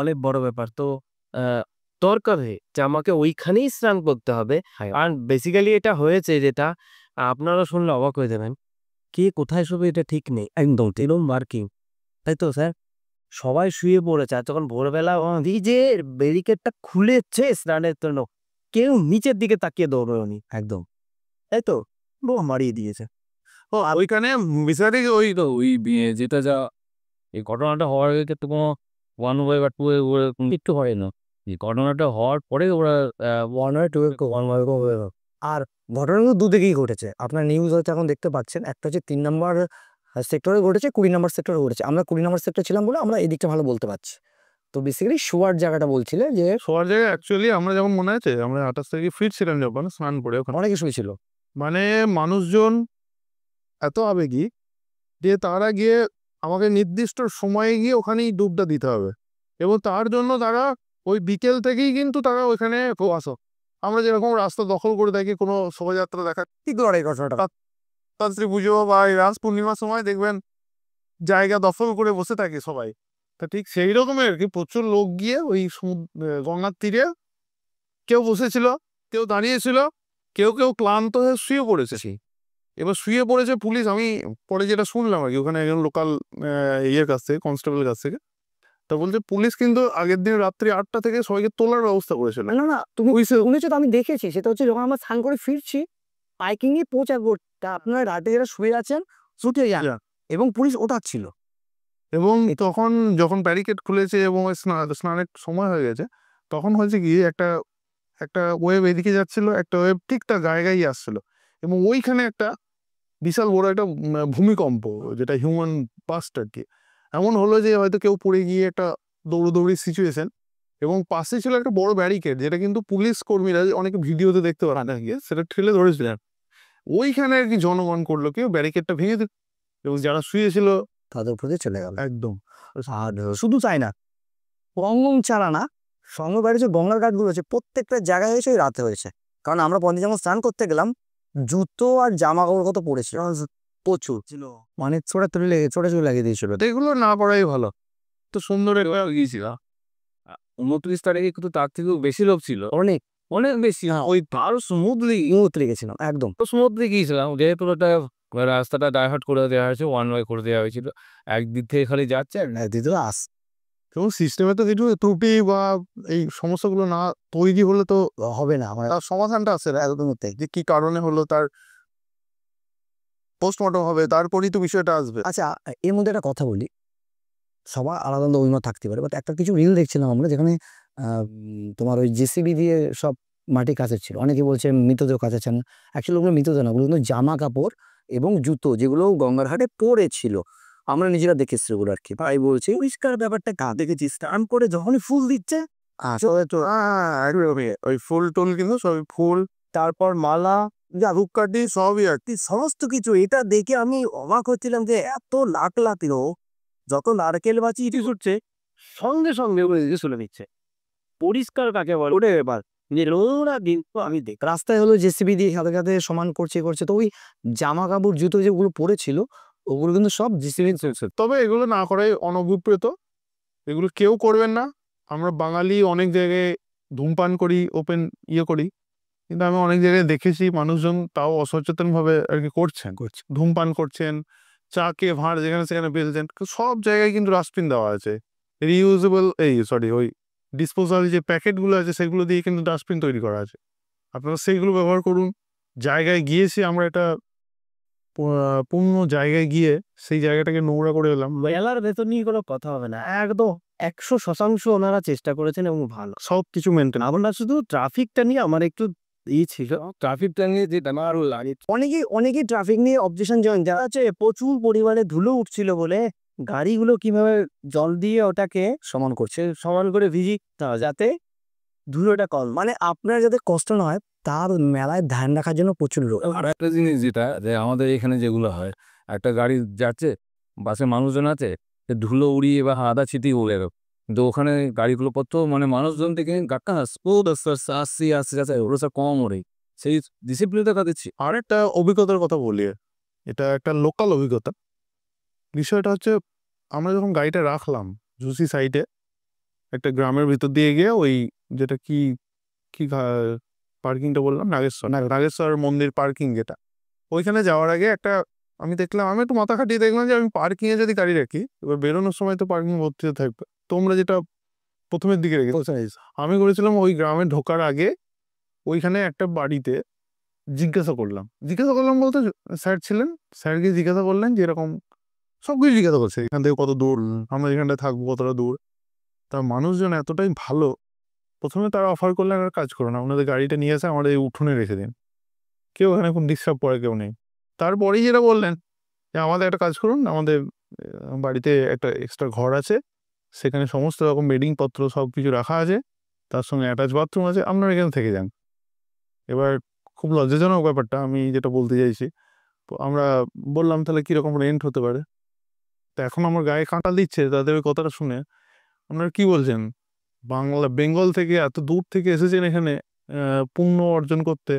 অনেক বড় ব্যাপার। তো দরকার হয় যে আমাকে ওইখানেই স্নান করতে হবে। হ্যাঁ। আর বেসিক্যালি এটা হয়েছে যেটা আপনারা শুনলে অবাক হয়ে যাবেন। কে কোথায় শোবে এটা ঠিক নেই। একদম ঠিক। এরকম মার্কিং। তাই তো স্যার? সবাই শুয়ে পড়েছে। আর যখন ভোরবেলা যে ব্যারিকেডটা খুলেছে স্নানের জন্য, কেউ নিচের দিকে তাকিয়ে দৌড়োয়নি। একদম। তাই তো? বোম মারিয়ে দিয়েছে। ও ওইখানে বিষয়টা কি ওই তো ওই যেটা যা এই ঘটনাটা হওয়ার আগে তো কোনো 1 ওয়ে বা 2 ওয়ে ওরা একটু হয় না। এই ঘটনাটা হওয়ার পরে ওরা 1 or 2 আর ঘটনাগুলো দুদিকেই ঘটেছে। আপনার নিউজ হয়তো এখন দেখতে পাচ্ছেন। একটা হচ্ছে ৩ নম্বর সেক্টরে ঘটেছে, ২০ নম্বর সেক্টরে ঘটেছে। আমরা ২০ নম্বর সেক্টরে ছিলাম বলে আমরা এই দিকটা ভালো বলতে পারছি। তো বেসিক্যালি শোয়ার জায়গাটা বলছিলে যে শোয়ার জায়গায় অ্যাকচুয়ালি আমরা যেমন মনে আছে আমরা ২৮ তারিখে ফিরছিলাম যখন স্নান করে ওখানে, অনেকে শুয়েছিল। মানে মানুষজন এত আবেগী যে তারা গিয়ে আমাকে নির্দিষ্ট সময়ে গিয়ে ওখানেই ডুবটা দিতে হবে, এবং তার জন্য তারা ওই বিকেল থেকেই কিন্তু তারা ওইখানে আসো। আমরা যেরকম রাস্তা দখল করে থাকি কোনো শোভাযাত্রা দেখা, ঠিক লড়াই ঘটনাটা। রাত্রি পুজো বা এই রাস পূর্ণিমার সময় দেখবেন জায়গা দখল করে বসে থাকে সবাই। তা ঠিক সেই রকমের আর কি প্রচুর লোক গিয়ে ওই গঙ্গার তীরে কেউ বসেছিল, কেউ দাঁড়িয়েছিল, কেউ কেউ ক্লান্ত হয়ে শুয়ে পড়েছে। এবার শুয়ে পড়েছে পুলিশ, আমি পরে যেটা শুনলাম আর কি ওখানে একজন লোকাল ইয়ের কাছ থেকে, কনস্টেবলের কাছ থেকে, তা বলছে পুলিশ কিন্তু আগের দিন রাত্রি ৮টা থেকে সবাইকে তোলার ব্যবস্থা করেছিল। না, না, তুমি শুনেছো তো, আমি দেখেছি। সেটা হচ্ছে যখন আমরা স্নান করে ফিরছি, পাইকিংয়ে পৌঁছাবো, তা আপনারা রাতে যারা শুয়ে আছেন ছুটে যান এবং পুলিশ ওঠাচ্ছিল। এবং তখন যখন ব্যারিকেড খুলেছে এবং ওই স্নানের সময় হয়ে গেছে, তখন হয়েছে কি একটা একটা ওয়েভ এদিকে যাচ্ছিল, একটা ওয়েভ ঠিক তার গায়ে আসছিল, এবং ওইখানে একটা বিশাল বড় একটা ভূমিকম্প, যেটা হিউম্যান বাস্ট আর কি, এমন হলো যে হয়তো কেউ পড়ে গিয়ে একটা দৌড়োদৌড়ির সিচুয়েশন, এবং পাশে ছিল একটা বড় ব্যারিকেড যেটা কিন্তু পুলিশ কর্মীরা অনেকে ভিডিওতে দেখতে পারেন গিয়ে সেটা ঠেলে ধরেছিলেন। ওইখানে আর কি জনগণ করলো কেউ ব্যারিকেডটা ভেঙে দিল, এবং যারা শুয়েছিল তাদের প্রতি চলে গেল। একদম। আর শুধু তাই না, গঙ্গম ছাড়া না, সঙ্গে বাইরে যে গঙ্গার ঘাটগুলো আছে প্রত্যেকটা জায়গায় হয়েছে ওই রাতে হয়েছে। কারণ আমরা পঞ্চে যেমন স্নান করতে গেলাম, জুতো আর জামা কাপড় কত পড়েছিল প্রচুর, মানে ছোটাছুটি লাগিয়ে দিয়েছিল। তো এগুলো না পড়াই ভালো। তো সুন্দর একটা গিয়েছিলাম 29 তারিখে, কিন্তু তার থেকেও বেশি লোক ছিল, অনেক অনেক বেশি। ওই আরো স্মুথলি গেছিলাম একদম। গিয়েছিলাম, যেহেতু ওটা রাস্তাটা ডাইভার্ট করে দেওয়া হয়েছে, 1 ওয়ে করে দেওয়া হয়েছিল, একদিক থেকে খালি যাচ্ছে আর দিতে আস এবং সিস্টেমে তো কিছু ত্রুটি বা এই সমস্যাগুলো না তৈরি হলে তো হবে না। আমার তার সমাধানটা আছে না এতদিন মধ্যে, যে কি কারণে হলো তার পোস্টমর্টম হবে, তারপরেই তো বিষয়টা আসবে। আচ্ছা, এর মধ্যে একটা কথা বলি, সবার আলাদা আলাদা অভিমত থাকতে পারে, বাট একটা কিছু রিল দেখছিলাম আমরা যেখানে তোমার ওই জেসিবি দিয়ে সব মাটি কাচেছিল। অনেকে বলছে মৃতদেহ কাচাচ্ছেন, অ্যাকচুয়ালি ওগুলো মৃতদেহ না, ওগুলো কিন্তু জামা কাপড় এবং জুতো যেগুলো গঙ্গার ঘাটে পড়েছিল, আমরা নিজেরা দেখেছি ওগুলো আর কি। ভাই বলছি পরিষ্কার ব্যাপারটা দেখেছি, স্নান করে যখনই ফুল দিচ্ছে ওই ফুল টুল কিন্তু সবই ফুল, তারপর মালা, ধূপকাঠি সবই আর কি। সমস্ত কিছু। এটা দেখে আমি অবাক হচ্ছিলাম যে এত লাখ লাখ লোক যত নারকেল বাঁচি ইটি ছুটছে, সঙ্গে সঙ্গে ওগুলো দিকে চলে নিচ্ছে। পরিষ্কার কাকে বলে ওটা ব্যাপার। নোংরা কিন্তু আমি দেখ রাস্তায় হলো জেসিবি দিয়ে সাথে সাথে সমান করছে। তো ওই জামা কাপড় জুতো যেগুলো পড়েছিল ওগুলো কিন্তু সব জেসিবি। তবে এগুলো না করাই অনভিপ্রেত, এগুলো কেউ করবেন না। আমরা বাঙালি অনেক জায়গায় ধূমপান করি, ওপেন করি, কিন্তু আমি অনেক জায়গায় দেখেছি মানুষজন তাও অসচেতনভাবে আর কি করছেন, ধূমপান করছেন, চা খেয়ে ভাঁড় যেখানে সেখানে ফেলছেন। সব জায়গায় কিন্তু ডাস্টবিন দেওয়া আছে, রিইউজেবল ওই ডিসপোজাল যে প্যাকেটগুলো আছে সেগুলো দিয়ে কিন্তু ডাস্টবিন তৈরি করা আছে, আপনারা সেইগুলো ব্যবহার করুন। জায়গায় গিয়েছি আমরা, এটা পূর্ণ জায়গায় গিয়ে সেই জায়গাটাকে নোংরা করে এলাম, মেলার ভেতর নিয়ে কোনো কথা হবে না, একদম 100% ওনারা চেষ্টা করেছেন এবং ভালো। সব কিছু মেনটেন। আমরা শুধু ট্রাফিকটা নিয়ে আমার একটু ছিল, ট্রাফিকটা নিয়ে যেটা আমার লাগে। অনেকেই ট্রাফিক নিয়ে অবজেকশন জানান, যারা আছে প্রচুর পরিমাণে ধুলো উঠছিল বলে গাড়িগুলো কিভাবে জল দিয়ে ওটাকে সমান করছে। সমান করে যাতে ধুলোটা কম, মানে আপনার যাতে কষ্ট না হয় তার মেলায় ধ্যান রাখার জন্য প্রচুর লোক। আর একটা জিনিস যেটা যে আমাদের এখানে যেগুলো হয়, একটা গাড়ি যাচ্ছে, বাসে মানুষজন আছে, ধুলো উড়িয়ে বা আদা ছিটিয়ে উড়ে গেল, কিন্তু ওখানে গাড়িগুলো কত মানে মানুষজন থেকে গাক্কা আসছি ওরা সব কম ওরে সেই ডিসিপ্লিনটা দিচ্ছি। আরেকটা অভিজ্ঞতার কথা বলি, এটা একটা লোকাল অভিজ্ঞতা। বিষয়টা হচ্ছে আমরা যখন গাড়িটা রাখলাম জুসি সাইডে একটা গ্রামের ভিতর দিয়ে গিয়ে, ওই যেটা কি কি পার্কিংটা বললাম, নাগেশ্বর মন্দির পার্কিং, যেটা ওইখানে যাওয়ার আগে একটা আমি দেখলাম, আমি একটু মাথা খাটিয়ে দেখলাম যে আমি পার্কিংয়ে যদি গাড়ি রাখি, এবার বেরোনোর সময় তো পার্কিং ভর্তি থাকবে, তোমরা যেটা প্রথমের দিকে রেখে আমি করেছিলাম ওই গ্রামে ঢোকার আগে ওইখানে একটা বাড়িতে জিজ্ঞাসা করলাম বলতে স্যার ছিলেন, স্যারকে জিজ্ঞাসা করলেন যে এরকম সবকিছু জিজ্ঞাসা করছে, এখান থেকে কত দূর, আমরা এখানটায় থাকবো কতটা দূর। তার মানুষজন এতটাই ভালো, প্রথমে তারা অফার করলেন আর কাজ করো না, আপনাদের গাড়িটা নিয়ে এসে আমাদের এই উঠোনে রেখে দিন, কেউ এখানে কোনো ডিস্টার্ব করে কেউ নেই। তারপরেই যেটা বললেন যে আমাদের একটা কাজ করুন, আমাদের বাড়িতে একটা এক্সট্রা ঘর আছে, সেখানে সমস্ত রকম বেডিংপত্র সব কিছু রাখা আছে, তার সঙ্গে অ্যাটাচ বাথরুম আছে, আপনারা এখানে থেকে যান। এবার খুব লজ্জাজনক ব্যাপারটা, আমি যেটা বলতে চাইছি, তো আমরা বললাম তাহলে কীরকম রেন্ট হতে পারে। তো এখন আমার গায়ে কাঁটা দিচ্ছে তাদের ওই কথাটা শুনে, আপনারা কি বলছেন, বেঙ্গল থেকে এত দূর থেকে এসেছেন এখানে পুণ্য অর্জন করতে,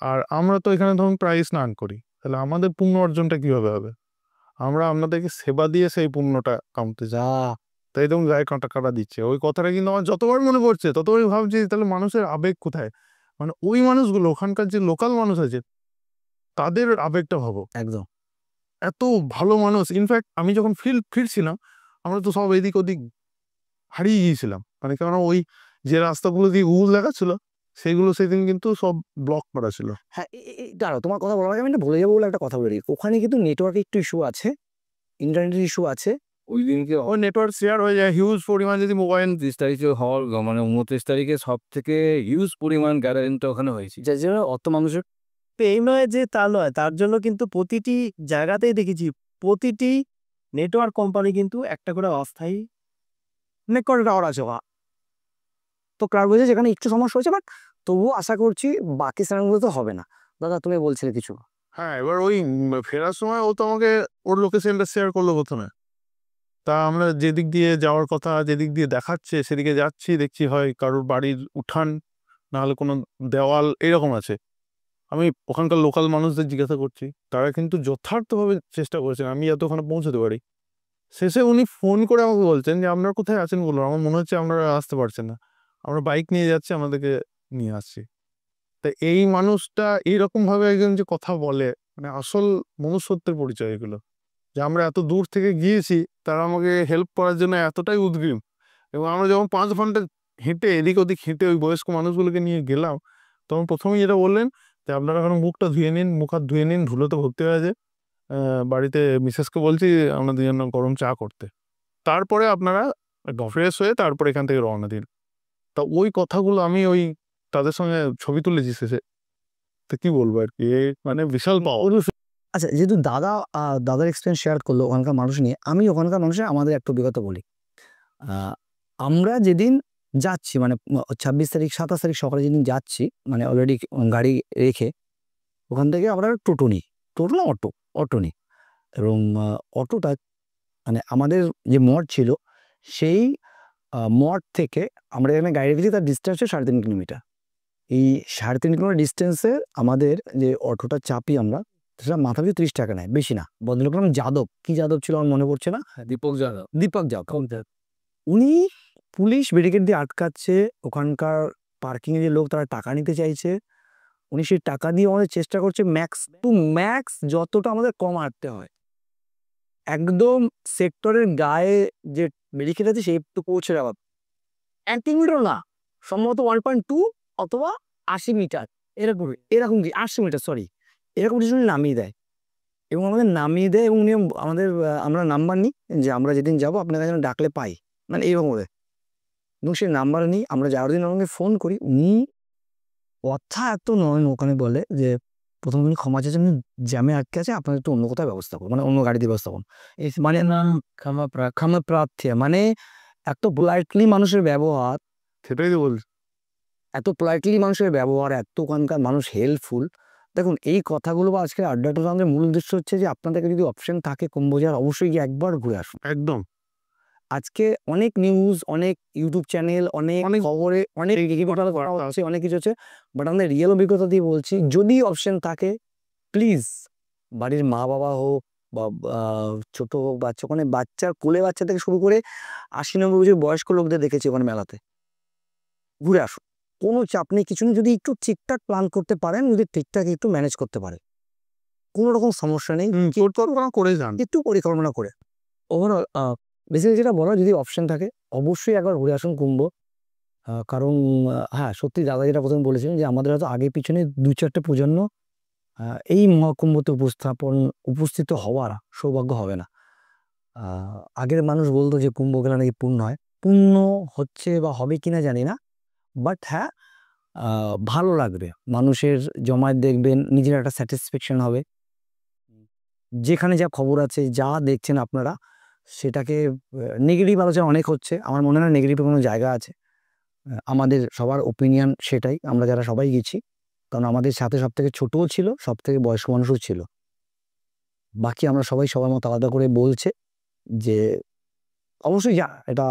আর আমরা তো এখানে ধরুন প্রায় স্নান করি, তাহলে আমাদের পুণ্য অর্জনটা কিভাবে হবে? আমরা আপনাদেরকে সেবা দিয়ে সেই পুণ্যটা কামতে যা, তাই তখন গায়ে কাঁটা কাটা দিচ্ছে। ওই কথাটা কিন্তু আমার যতবার মনে পড়ছে ততবারই ভাবছি তাহলে মানুষের আবেগ কোথায়, মানে ওই মানুষগুলো ওখানকার যে লোকাল মানুষ আছে তাদের আবেগটা ভাবো, একদম এত ভালো মানুষ। ইনফ্যাক্ট আমি যখন ফিরছিলাম, আমরা তো সব এদিক ওদিক হারিয়ে গিয়েছিলাম, মানে কেননা ওই যে রাস্তাগুলো দিয়ে গুগল দেখাচ্ছিল সেগুলো সেদিন কিন্তু সব ব্লক করা ছিল। হ্যাঁ। দাঁড়াও, তোমার কথা বলার আগে আমি এটা ভুলে যাবো বলে একটা কথা বলে দিই। ওখানে কিন্তু নেটওয়ার্কে একটু ইস্যু আছে, ইন্টারনেটের ইস্যু আছে। ওই দিনকে ওই নেটওয়ার্ক শেয়ার হয়ে যায় হিউজ পরিমাণ, যদি মোবাইল 30 তারিখে হওয়ার মানে 29 তারিখে সব থেকে হিউজ পরিমাণ গ্যাদারিংটা ওখানে হয়েছে। যার জন্য অত মানুষের তো এই নয় যে তা নয়, তার জন্য কিন্তু প্রতিটি জায়গাতেই দেখেছি প্রতিটি নেটওয়ার্ক কোম্পানি কিন্তু একটা করে অস্থায়ী অনেক করে টাওয়ার আছে। তো ক্রাউড হয়েছে যেখানে একটু সমস্যা হয়েছে, বাট তবুও আশা করছি বাকি স্থানগুলো তো হবে না। দাদা তুমি বলছিলে কিছু। হ্যাঁ, এবার ওই ফেরার সময় ও তো আমাকে ওর লোকেশনটা শেয়ার করলো প্রথমে, তা আমরা যেদিক দিয়ে যাওয়ার কথা, যেদিক দিয়ে দেখাচ্ছে সেদিকে যাচ্ছি, দেখছি হয় কারোর বাড়ির উঠান, নাহলে কোনো দেওয়াল এরকম আছে। আমি ওখানকার লোকাল মানুষদের জিজ্ঞাসা করছি, তারা কিন্তু যথার্থভাবে চেষ্টা করেছেন আমি যাতে ওখানে পৌঁছতে পারি। শেষে উনি ফোন করে আমাকে বলছেন যে আপনারা কোথায় আছেন বলুন, আমার মনে হচ্ছে আপনারা আসতে পারছেন না, আমরা বাইক নিয়ে যাচ্ছি, আমাদেরকে নিয়ে আসছি। তা এই মানুষটা এইরকমভাবে একজন যে কথা বলে, মানে আসল মনুষ্যত্বের পরিচয় এগুলো, যে আমরা এত দূর থেকে গিয়েছি, তারা আমাকে হেল্প করার জন্য এতটাই উদগ্রীব। এবং আমরা যখন 5 ঘন্টা হেঁটে এদিক ওদিক হেঁটে ওই বয়স্ক মানুষগুলোকে নিয়ে গেলাম, তখন প্রথমেই যেটা বললেন যে আপনারা এখন মুখটা ধুয়ে নিন, মুখ হাত ধুয়ে নিন, ধুলোতে ভর্তি হয়ে আছে, বাড়িতে মিসেসকে বলছি আপনাদের জন্য গরম চা করতে, তারপরে আপনারা ফ্রেশ হয়ে তারপরে এখান থেকে রওনা দিন। তা ওই কথাগুলো আমি ওই তাদের সঙ্গে ছবি তুলেছি শেষে, তো কি বলবো আর কি, মানে বিশাল পাওয়ার। আচ্ছা, যেহেতু দাদার এক্সপিরিয়েন্স শেয়ার করলো ওখানকার মানুষ নিয়ে, আমি ওখানকার মানুষের আমাদের একটু অভিজ্ঞতা বলি। আমরা যেদিন যাচ্ছি মানে 26 তারিখ 27 তারিখ সকালে যেদিন যাচ্ছি, মানে অলরেডি গাড়ি রেখে ওখান থেকে আমরা টোটো নিই, টোটো না অটো নিই। এবং অটোটা মানে আমাদের যে মঠ ছিল সেই মঠ থেকে আমরা এখানে গাড়ি রেখেছি, তার ডিস্টেন্স হচ্ছে 3.5 কিলোমিটার। এই 3.5 কিলোমিটার ডিস্টেন্সে আমাদের যে অটোটা চাপি আমরা, সেটা মাথা পিছু 30 টাকা নেয়, বেশি না। ভদ্রলোকের নাম যাদব, কি যাদব ছিল আমার মনে পড়ছে না, দীপক যাদব। দীপক যাদব। উনি পুলিশ ব্যারিকেড দিয়ে আটকাচ্ছে, ওখানকার পার্কিংয়ে যে লোক তারা টাকা নিতে চাইছে, উনি সেই টাকা দিয়ে আমাদের চেষ্টা করছে ম্যাক্স টু ম্যাক্স যতটা আমাদের কম আটতে হয়, একদম সেক্টরের গায়ে যে ব্যারিকেড আছে সেই একটু পৌঁছে যাওয়া। 1 কিলোমিটার না, সম্ভবত 1.2 অথবা 80 মিটার, এরকম কি 80 মিটার, সরি, এরকম কিছু নামিয়ে দেয়। এবং আমাদের নামিয়ে দেয় এবং উনি আমাদের আমরা নাম্বার নিই যে আমরা যেদিন যাবো আপনার কাছে ডাকলে পাই, মানে এইরকম ওদের। এবং সেই নাম্বার নিই, আমরা যাওয়ার দিন আমাকে ফোন করি, উনি কথা এত নয়, ওখানে বলে যে প্রথম উনি ক্ষমা চেয়েছেন, জ্যামে আটকে আছে, আপনার একটু অন্য কোথাও ব্যবস্থা করুন, মানে অন্য গাড়িতে ব্যবস্থা করুন। মানে ক্ষমা প্রার্থী, মানে এত পোলাইটলি মানুষের ব্যবহার, সেটাই তো বলছি। এত পোলাইটলি মানুষের ব্যবহার, এত ওখানকার মানুষ হেল্পফুল। দেখুন এই কথাগুলো বা আজকের আড্ডাটা আমাদের মূল উদ্দেশ্য হচ্ছে যে আপনাদের যদি অপশন থাকে কম্বোজার, অবশ্যই গিয়ে একবার ঘুরে আসুন। একদম। আজকে অনেক নিউজ, অনেক ইউটিউব চ্যানেল, অনেক খবরে অনেক করা হচ্ছে, অনেক কিছু হচ্ছে, বাট আমাদের রিয়েল অভিজ্ঞতা দিয়ে বলছি, যদি অপশন থাকে প্লিজ বাড়ির মা বাবা হোক বা ছোট হোক, বাচ্চা, ওখানে বাচ্চার কোলে বাচ্চা থেকে শুরু করে 80-90 বছর বয়স্ক লোকদের দেখেছি ওখানে মেলাতে। ঘুরে আসুন, কোনো চাপ নেই, কিছু নেই, যদি একটু ঠিকঠাক প্ল্যান করতে পারেন, যদি ঠিকঠাক একটু ম্যানেজ করতে পারে, কোনো রকম সমস্যা নেই, পরিকল্পনা করে যান। একটু পরিকল্পনা করে। ওভারঅল বেসিক্যালি যেটা বলা, যদি অপশন থাকে অবশ্যই একবার ঘুরে আসুন কুম্ভ। কারণ হ্যাঁ, সত্যি দাদা যেটা প্রথমে বলেছিলেন যে আমাদের হয়তো আগে পিছনে 2-4টে প্রজন্ম এই মহাকুম্ভতে উপস্থিত হওয়ার সৌভাগ্য হবে না। আগের মানুষ বলতো যে কুম্ভ গেলে নাকি পুণ্য হয়, পুণ্য হচ্ছে বা হবে কিনা জানি না, বাট হ্যাঁ ভালো লাগবে, মানুষের জমায়েত দেখবেন, নিজের একটা স্যাটিসফ্যাকশন হবে। যেখানে যা খবর আছে, যা দেখছেন আপনারা, সেটাকে নেগেটিভ আলোচনা অনেক হচ্ছে, আমার মনে হয় নেগেটিভ কোনো জায়গা আছে। আমাদের সবার ওপিনিয়ন সেটাই, আমরা যারা সবাই গেছি, কারণ আমাদের সাথে সব থেকে ছোটও ছিল, সব থেকে বয়স্ক মানুষও ছিল, বাকি আমরা সবাই সবার মতো আলাদা করে বলছে যে অবশ্যই যান, এটা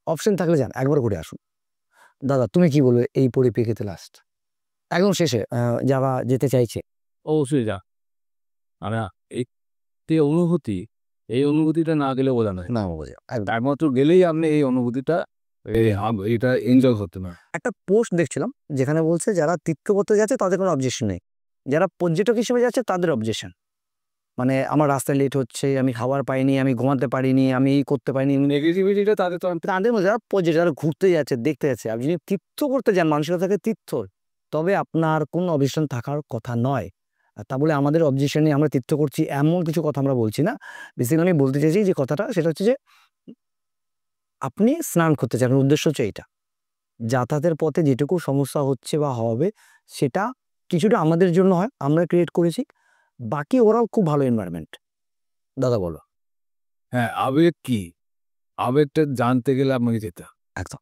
অপশন থাকলে যান, একবার ঘুরে আসুন। দাদা তুমি কি বলবে এই পরিপ্রেক্ষিতে লাস্ট একদম শেষে, যারা যেতে চাইছে? অবশ্যই যা। আর এই যে অনুভূতি, এই অনুভূতিটা না গেলে বোঝা নয়। না বোঝা একদম। একমাত্র গেলেই আপনি এই অনুভূতিটা এটা এনজয় করতে পারেন। একটা পোস্ট দেখছিলাম যেখানে বলছে যারা তীর্থ করতে যাচ্ছে তাদের কোনো অবজেকশন নেই, যারা পর্যটক হিসেবে যাচ্ছে তাদের অবজেকশন, মানে আমার রাস্তায় লেট হচ্ছে, আমি খাবার পাইনি, আমি ঘুমাতে পারিনি, আমি এই করতে পারিনি, নেগেটিভিটিটা তাদের তো তাদের মধ্যে যারা পর্যটক, যারা ঘুরতে যাচ্ছে, দেখতে যাচ্ছে, আপনি যদি তীর্থ করতে যান, মানুষের থাকে তীর্থ, তবে আপনার কোনো অবজেকশন থাকার কথা নয়। আর তা বলে আমাদের অবজেকশন নিয়ে আমরা তীর্থ করছি এমন কিছু কথা আমরা বলছি না। বেসিক্যালি আমি বলতে চাইছি যে কথাটা, সেটা হচ্ছে যে আপনি স্নান করতে চান, উদ্দেশ্য হচ্ছে এইটা, যাতায়াতের পথে যেটুকু সমস্যা হচ্ছে বা হবে সেটা কিছুটা আমাদের জন্য হয়, আমরা ক্রিয়েট করেছি, বাকি ওরাও খুব ভালো এনভায়রনমেন্ট। দাদা বলো। হ্যাঁ, আবেগ কি? আবেগটা জানতে গেলে আপনাকে যেতে হবে। একদম,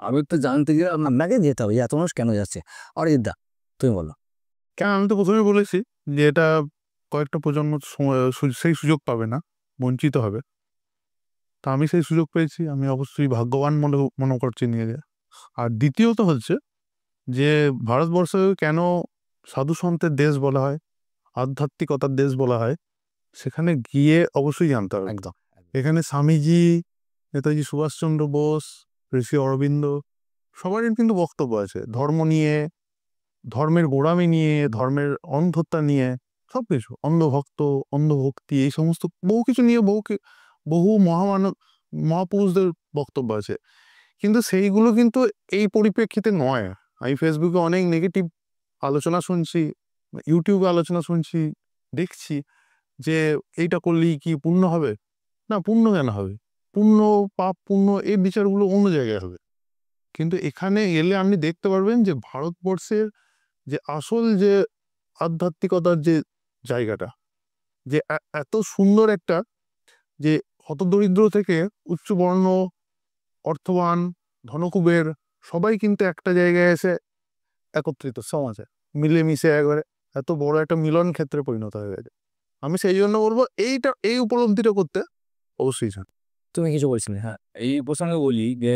আবেগটা জানতে গেলে আপনাকে যেতে হবে যে এত মানুষ কেন যাচ্ছে। অরিজিৎ দা তুমি বলো। কেন, আমি তো প্রথমে বলেছি যে এটা কয়েকটা প্রজন্ম সেই সুযোগ পাবে না, বঞ্চিত হবে। তা আমি সেই সুযোগ পেয়েছি, আমি অবশ্যই ভাগ্যবান মনে করছি নিজেকে। আর দ্বিতীয়ত হচ্ছে যে ভারতবর্ষকে কেন সাধু সন্তের দেশ বলা হয়, আধ্যাত্মিকতার দেশ বলা হয়, সেখানে গিয়ে অবশ্যই জানতে হবে। একদম এখানে স্বামীজি, নেতাজি সুভাষচন্দ্র বোস, ঋষি অরবিন্দ, সবারই কিন্তু বক্তব্য আছে ধর্ম নিয়ে, ধর্মের গোড়ামি নিয়ে, ধর্মের অন্ধতা নিয়ে, সবকিছু, অন্ধভক্ত, অন্ধভক্তি, এই সমস্ত বহু কিছু নিয়ে বহু মহাপুরুষদের বক্তব্য আছে। কিন্তু সেইগুলো কিন্তু এই পরিপ্রেক্ষিতে নয়। আমি ফেসবুকে অনেক নেগেটিভ আলোচনা শুনছি, ইউটিউবে আলোচনা শুনছি, দেখছি যে এইটা করলেই কি পুণ্য হবে। না, পুণ্য কেন হবে? পুণ্য, পাপ, পুণ্য, এই বিচারগুলো অন্য জায়গায় হবে। কিন্তু এখানে এলে আপনি দেখতে পারবেন যে ভারতবর্ষের যে আসল যে আধ্যাত্মিকতার যে জায়গাটা, যে এত সুন্দর একটা, যে হতদরিদ্র থেকে উচ্চবর্ণ, অর্থবান, ধনকুবের, সবাই কিন্তু একটা জায়গায় এসে একত্রিত, সমাজে মিলেমিশে একবারে এত বড় একটা মিলন ক্ষেত্রে পরিণত হয়ে গেছে। আমি সেই জন্য বলবো এই উপলব্ধিটা করতে অবশ্যই চান। তুমি কিছু বলছিলে? হ্যাঁ, এই প্রসঙ্গে বলি যে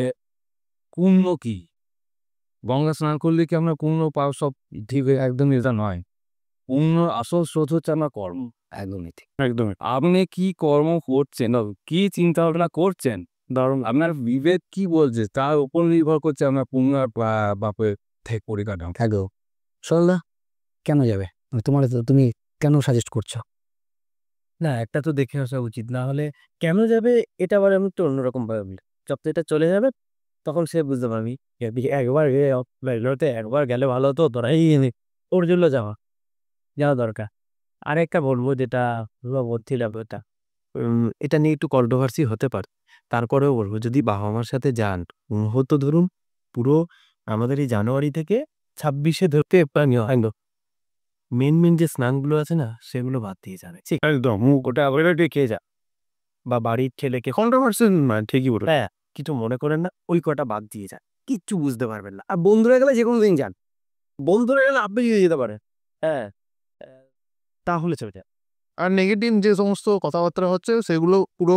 পুণ্য কি? গঙ্গা স্নান করলে কি আমরা পুণ্য পাওয়া সব ঠিক একদমই এটা নয়। পুণ্যর আসল স্রোত হচ্ছে আমার কর্ম। একদমই ঠিক। একদমই। আপনি কি কর্ম করছেন, কি চিন্তা ভাবনা করছেন, ধরুন আপনার বিবেক কি বলছে, তার উপর নির্ভর করছে আপনার পুণ্য আর পাপের থেকে পরিকাঠামো। একদম। সরলদা কেন যাবে? তুমি কেন সাজেস্ট করছো? না, একটা তো দেখে আসা উচিত, না হলে কেন যাবে এটা আবার আমি একটু অন্যরকম ভাবে বলি। যখন এটা চলে যাবে তখন সে বুঝতে পারবি একবার বেরোতে একবার গেলে ভালো হতো, তোরাই ওর জন্য যাওয়া যাওয়া দরকার। আরেকটা বলবো যেটা বলছিলাম, এটা নিয়ে একটু কন্ট্রোভার্সি হতে পারে, তারপরেও বলবো যদি বাবা মার সাথে যান, হতো ধরুন পুরো আমাদের এই জানুয়ারি থেকে 26-এ ধরতে মেন মেন যে স্নানগুলো আছে না সেগুলো বাদ দিয়ে যাবে, ঠিক একদম ওটা খেয়ে যা, বা বাড়ির ছেলেকে কন্ট্রোভার্সি ঠিকই বলে। হ্যাঁ কিছু মনে করেন না, ওই কটা বাদ দিয়ে যান, কিচ্ছু বুঝতে পারবেন না। আর বন্ধুরা গেলে যে কোনো দিন যান, বন্ধুরা গেলে আপনি দিয়ে যেতে পারেন, হ্যাঁ তাহলে চলে যায়। আর নেগেটিভ যে সমস্ত কথাবার্তা হচ্ছে সেগুলো পুরো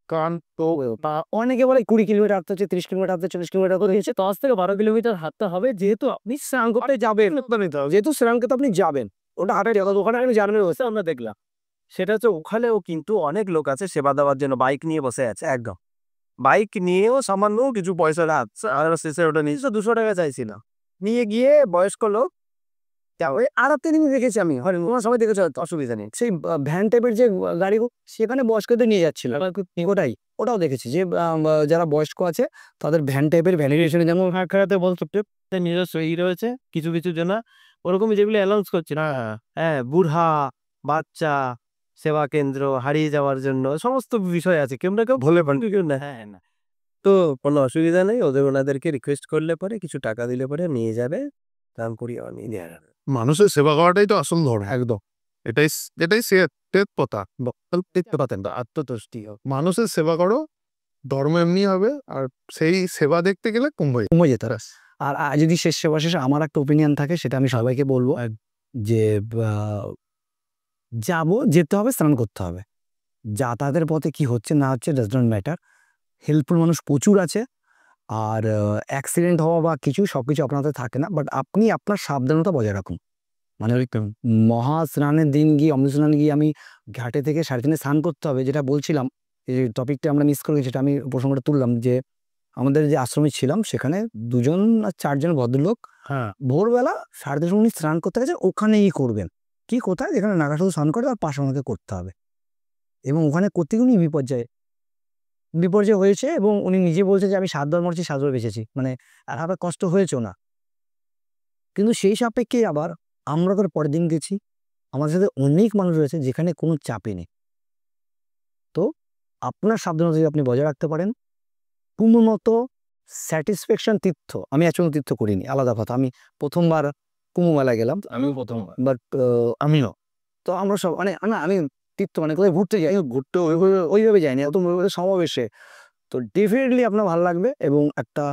কান তো বা অনেকে বলে 20 কিলোমিটার হাঁটতে হচ্ছে, 30 কিলোমিটার হাঁটতে, 40 কিলোমিটার করে হচ্ছে 10 থেকে 12 কিলোমিটার হাঁটতে হবে, যেহেতু আপনি স্নান করতে যাবেন, নিতে হবে। যেহেতু শ্রীরামকে আপনি যাবেন, ওটা হাঁটার জায়গা, ওখানে আমি জার্নি হচ্ছে আমরা দেখলাম। সেটা হচ্ছে ওখানেও কিন্তু অনেক লোক আছে সেবা দেওয়ার জন্য বাইক নিয়ে বসে আছে একদম। বাইক নিয়েও সামান্য কিছু পয়সা রাখছে আর শেষে ওটা নিয়ে 200 টাকা চাইছিল। নিয়ে গিয়ে বয়স্ক লোক ওই আর একটা জিনিস দেখেছি আমি, হয় তোমরা সবাই দেখেছো হয়তো, অসুবিধা নেই। সেই ভ্যান টাইপের যে গাড়ি, সেখানে বয়স্কদের নিয়ে যাচ্ছিল, ওটাও দেখেছি যে যারা বয়স্ক আছে তাদের ভ্যান টাইপের ভ্যালিডেশনে যেমন খেলাতে বলতো নিজস্ব ই রয়েছে কিছু কিছু জনা, ওরকম যেগুলো অ্যানাউন্স করছে না, হ্যাঁ বুড়া বাচ্চা সেবা কেন্দ্র হারিয়ে যাওয়ার জন্য সমস্ত বিষয় আছে, কেউ না কেউ ভুলে পান কেউ না, হ্যাঁ না, তো কোনো অসুবিধা নেই, ওনাদেরকে রিকোয়েস্ট করলে পরে কিছু টাকা দিলে পরে নিয়ে যাবে, দাম করিয়ে নিয়ে দেওয়া যাবে। মানুষের সেবা করাটাই তো আসল ধর্ম, একদম এটাই এটাই শেষ কথা। আত্মতুষ্টি হোক। মানুষের সেবা করো, ধর্ম এমনি হবে। আর সেই সেবা দেখতে গেলে কুম্ভই কমে যেত। আর যদি শেষ সেবা শেষে আমার একটা ওপিনিয়ন থাকে, সেটা আমি সবাইকে বলবো যে যেতে হবে, স্নান করতে হবে। যাতায়াতের পথে কি হচ্ছে না হচ্ছে ডাজ নট ম্যাটার, হেল্পফুল মানুষ প্রচুর আছে। আর অ্যাক্সিডেন্ট হওয়া বা কিছু সবকিছু আপনার হাতে থাকে না, বাট আপনি আপনার সাবধানতা বজায় রাখুন। মানে ওই মহা স্নানের দিন গিয়ে, অমৃত স্নানে গিয়ে আমি ঘাটে থেকে 3:30 স্নান করতে হবে, যেটা বলছিলাম, এই টপিকটা আমরা মিস করে গেছি, সেটা আমি প্রসঙ্গটা তুললাম যে আমাদের যে আশ্রমে ছিলাম সেখানে 2 জন আর 4 জন ভদ্রলোক হ্যাঁ ভোরবেলা 3:30 উনি স্নান করতে গেছে, ওখানেই করবেন। কি কোথায়? যেখানে নাগা শুধু স্নান করে, আর পাশে ওনাকে করতে হবে। এবং ওখানে করতে গিয়ে উনি বিপর্যয় হয়েছে, এবং উনি নিজে বলছে যে আমি 7 বার মরছি, 7 বার বেঁচেছি, মানে আর আবার কষ্ট হয়েছেও না। কিন্তু সেই সাপেক্ষে আবার আমরা তো পরের দিন গেছি, আমাদের সাথে অনেক মানুষ রয়েছে যেখানে কোনো চাপে নেই। তো আপনার সাবধানতা যদি আপনি বজায় রাখতে পারেন, পূর্ণমত স্যাটিসফ্যাকশন তীর্থ, আমি একসঙ্গে তীর্থ করিনি, আলাদা কথা। আমি প্রথমবার কুম্ভ মেলা গেলাম, আমিও প্রথমবার। বাট আমিও তো আমরা সব মানে আমি তীর্থ মানে কোথায় ঘুরতে যাই, ঘুরতে ওইভাবে যাইনি, একদম সমাবেশে। তো ডেফিনেটলি আপনার ভালো লাগবে এবং একটা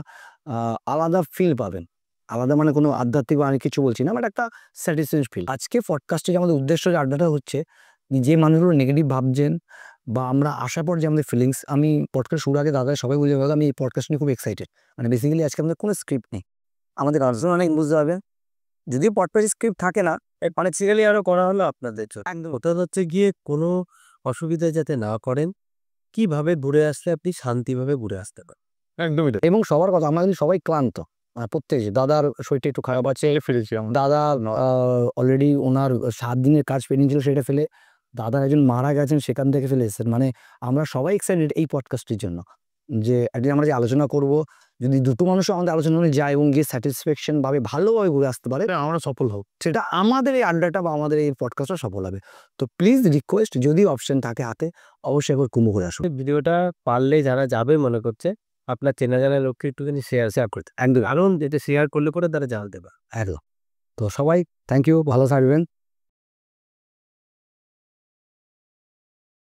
আলাদা ফিল পাবেন। আলাদা মানে কোনো আধ্যাত্মিক বা আমি কিছু বলছি না, বাট একটা স্যাটিসফাইড ফিল। আজকে পডকাস্টে যে আমাদের উদ্দেশ্য, যে আড্ডাটা হচ্ছে, যে মানুষগুলো নেগেটিভ ভাবছেন বা আমরা আসার পর যে আমাদের ফিলিংস, আমি পডকাস্ট শুরু আগে দাদা সবাই বুঝে গেল আমি এই পডকাস্ট নিয়ে খুব এক্সাইটেড। মানে বেসিক্যালি আজকে আমাদের কোনো স্ক্রিপ্ট নেই, আমাদের আলোচনা অনেক বুঝতে হবে। যদিও পডকাস্ট স্ক্রিপ্ট থাকে না, অনেক সিরিয়ালি আরো করা হলো আপনাদের জন্য। একদম ওটা হচ্ছে গিয়ে কোনো অসুবিধা যাতে না করেন, কিভাবে ঘুরে আসলে আপনি শান্তিভাবে ঘুরে আসতে পারেন। একদমই তাই। এবং সবার কথা, আমরা কিন্তু সবাই ক্লান্ত, প্রত্যেকে। দাদার শরীরটা একটু খারাপ আছে, ফিরেছি আমরা। দাদা অলরেডি ওনার 7 দিনের কাজ পেন্ডিং ছিল, সেটা ফেলে, দাদার একজন মারা গেছেন সেখান থেকে ফেলে এসেছেন। মানে আমরা সবাই এক্সাইটেড এই পডকাস্টের জন্য, যে একদিন আমরা যে আলোচনা করব, যদি দুটো মানুষও আমাদের আলোচনা করে যায় এবং গিয়ে স্যাটিসফ্যাকশন ভাবে ভালোভাবে ঘুরে আসতে পারে, আমরা সফল হব। সেটা আমাদের এই আড্ডাটা বা আমাদের এই পডকাস্টটা সফল হবে। তো প্লিজ রিকোয়েস্ট, যদি অপশন থাকে হাতে, অবশ্যই একবার কুম্ভ ঘুরে আসুন। ভিডিওটা পারলে যারা যাবে মনে করছে, আপনার চেনা জানা লোককে একটুখানি শেয়ার করতে, একদম কারণ এটা শেয়ার করলে পরে তারা জানতে পারে। একদম। তো সবাই থ্যাংক ইউ, ভালো থাকবেন।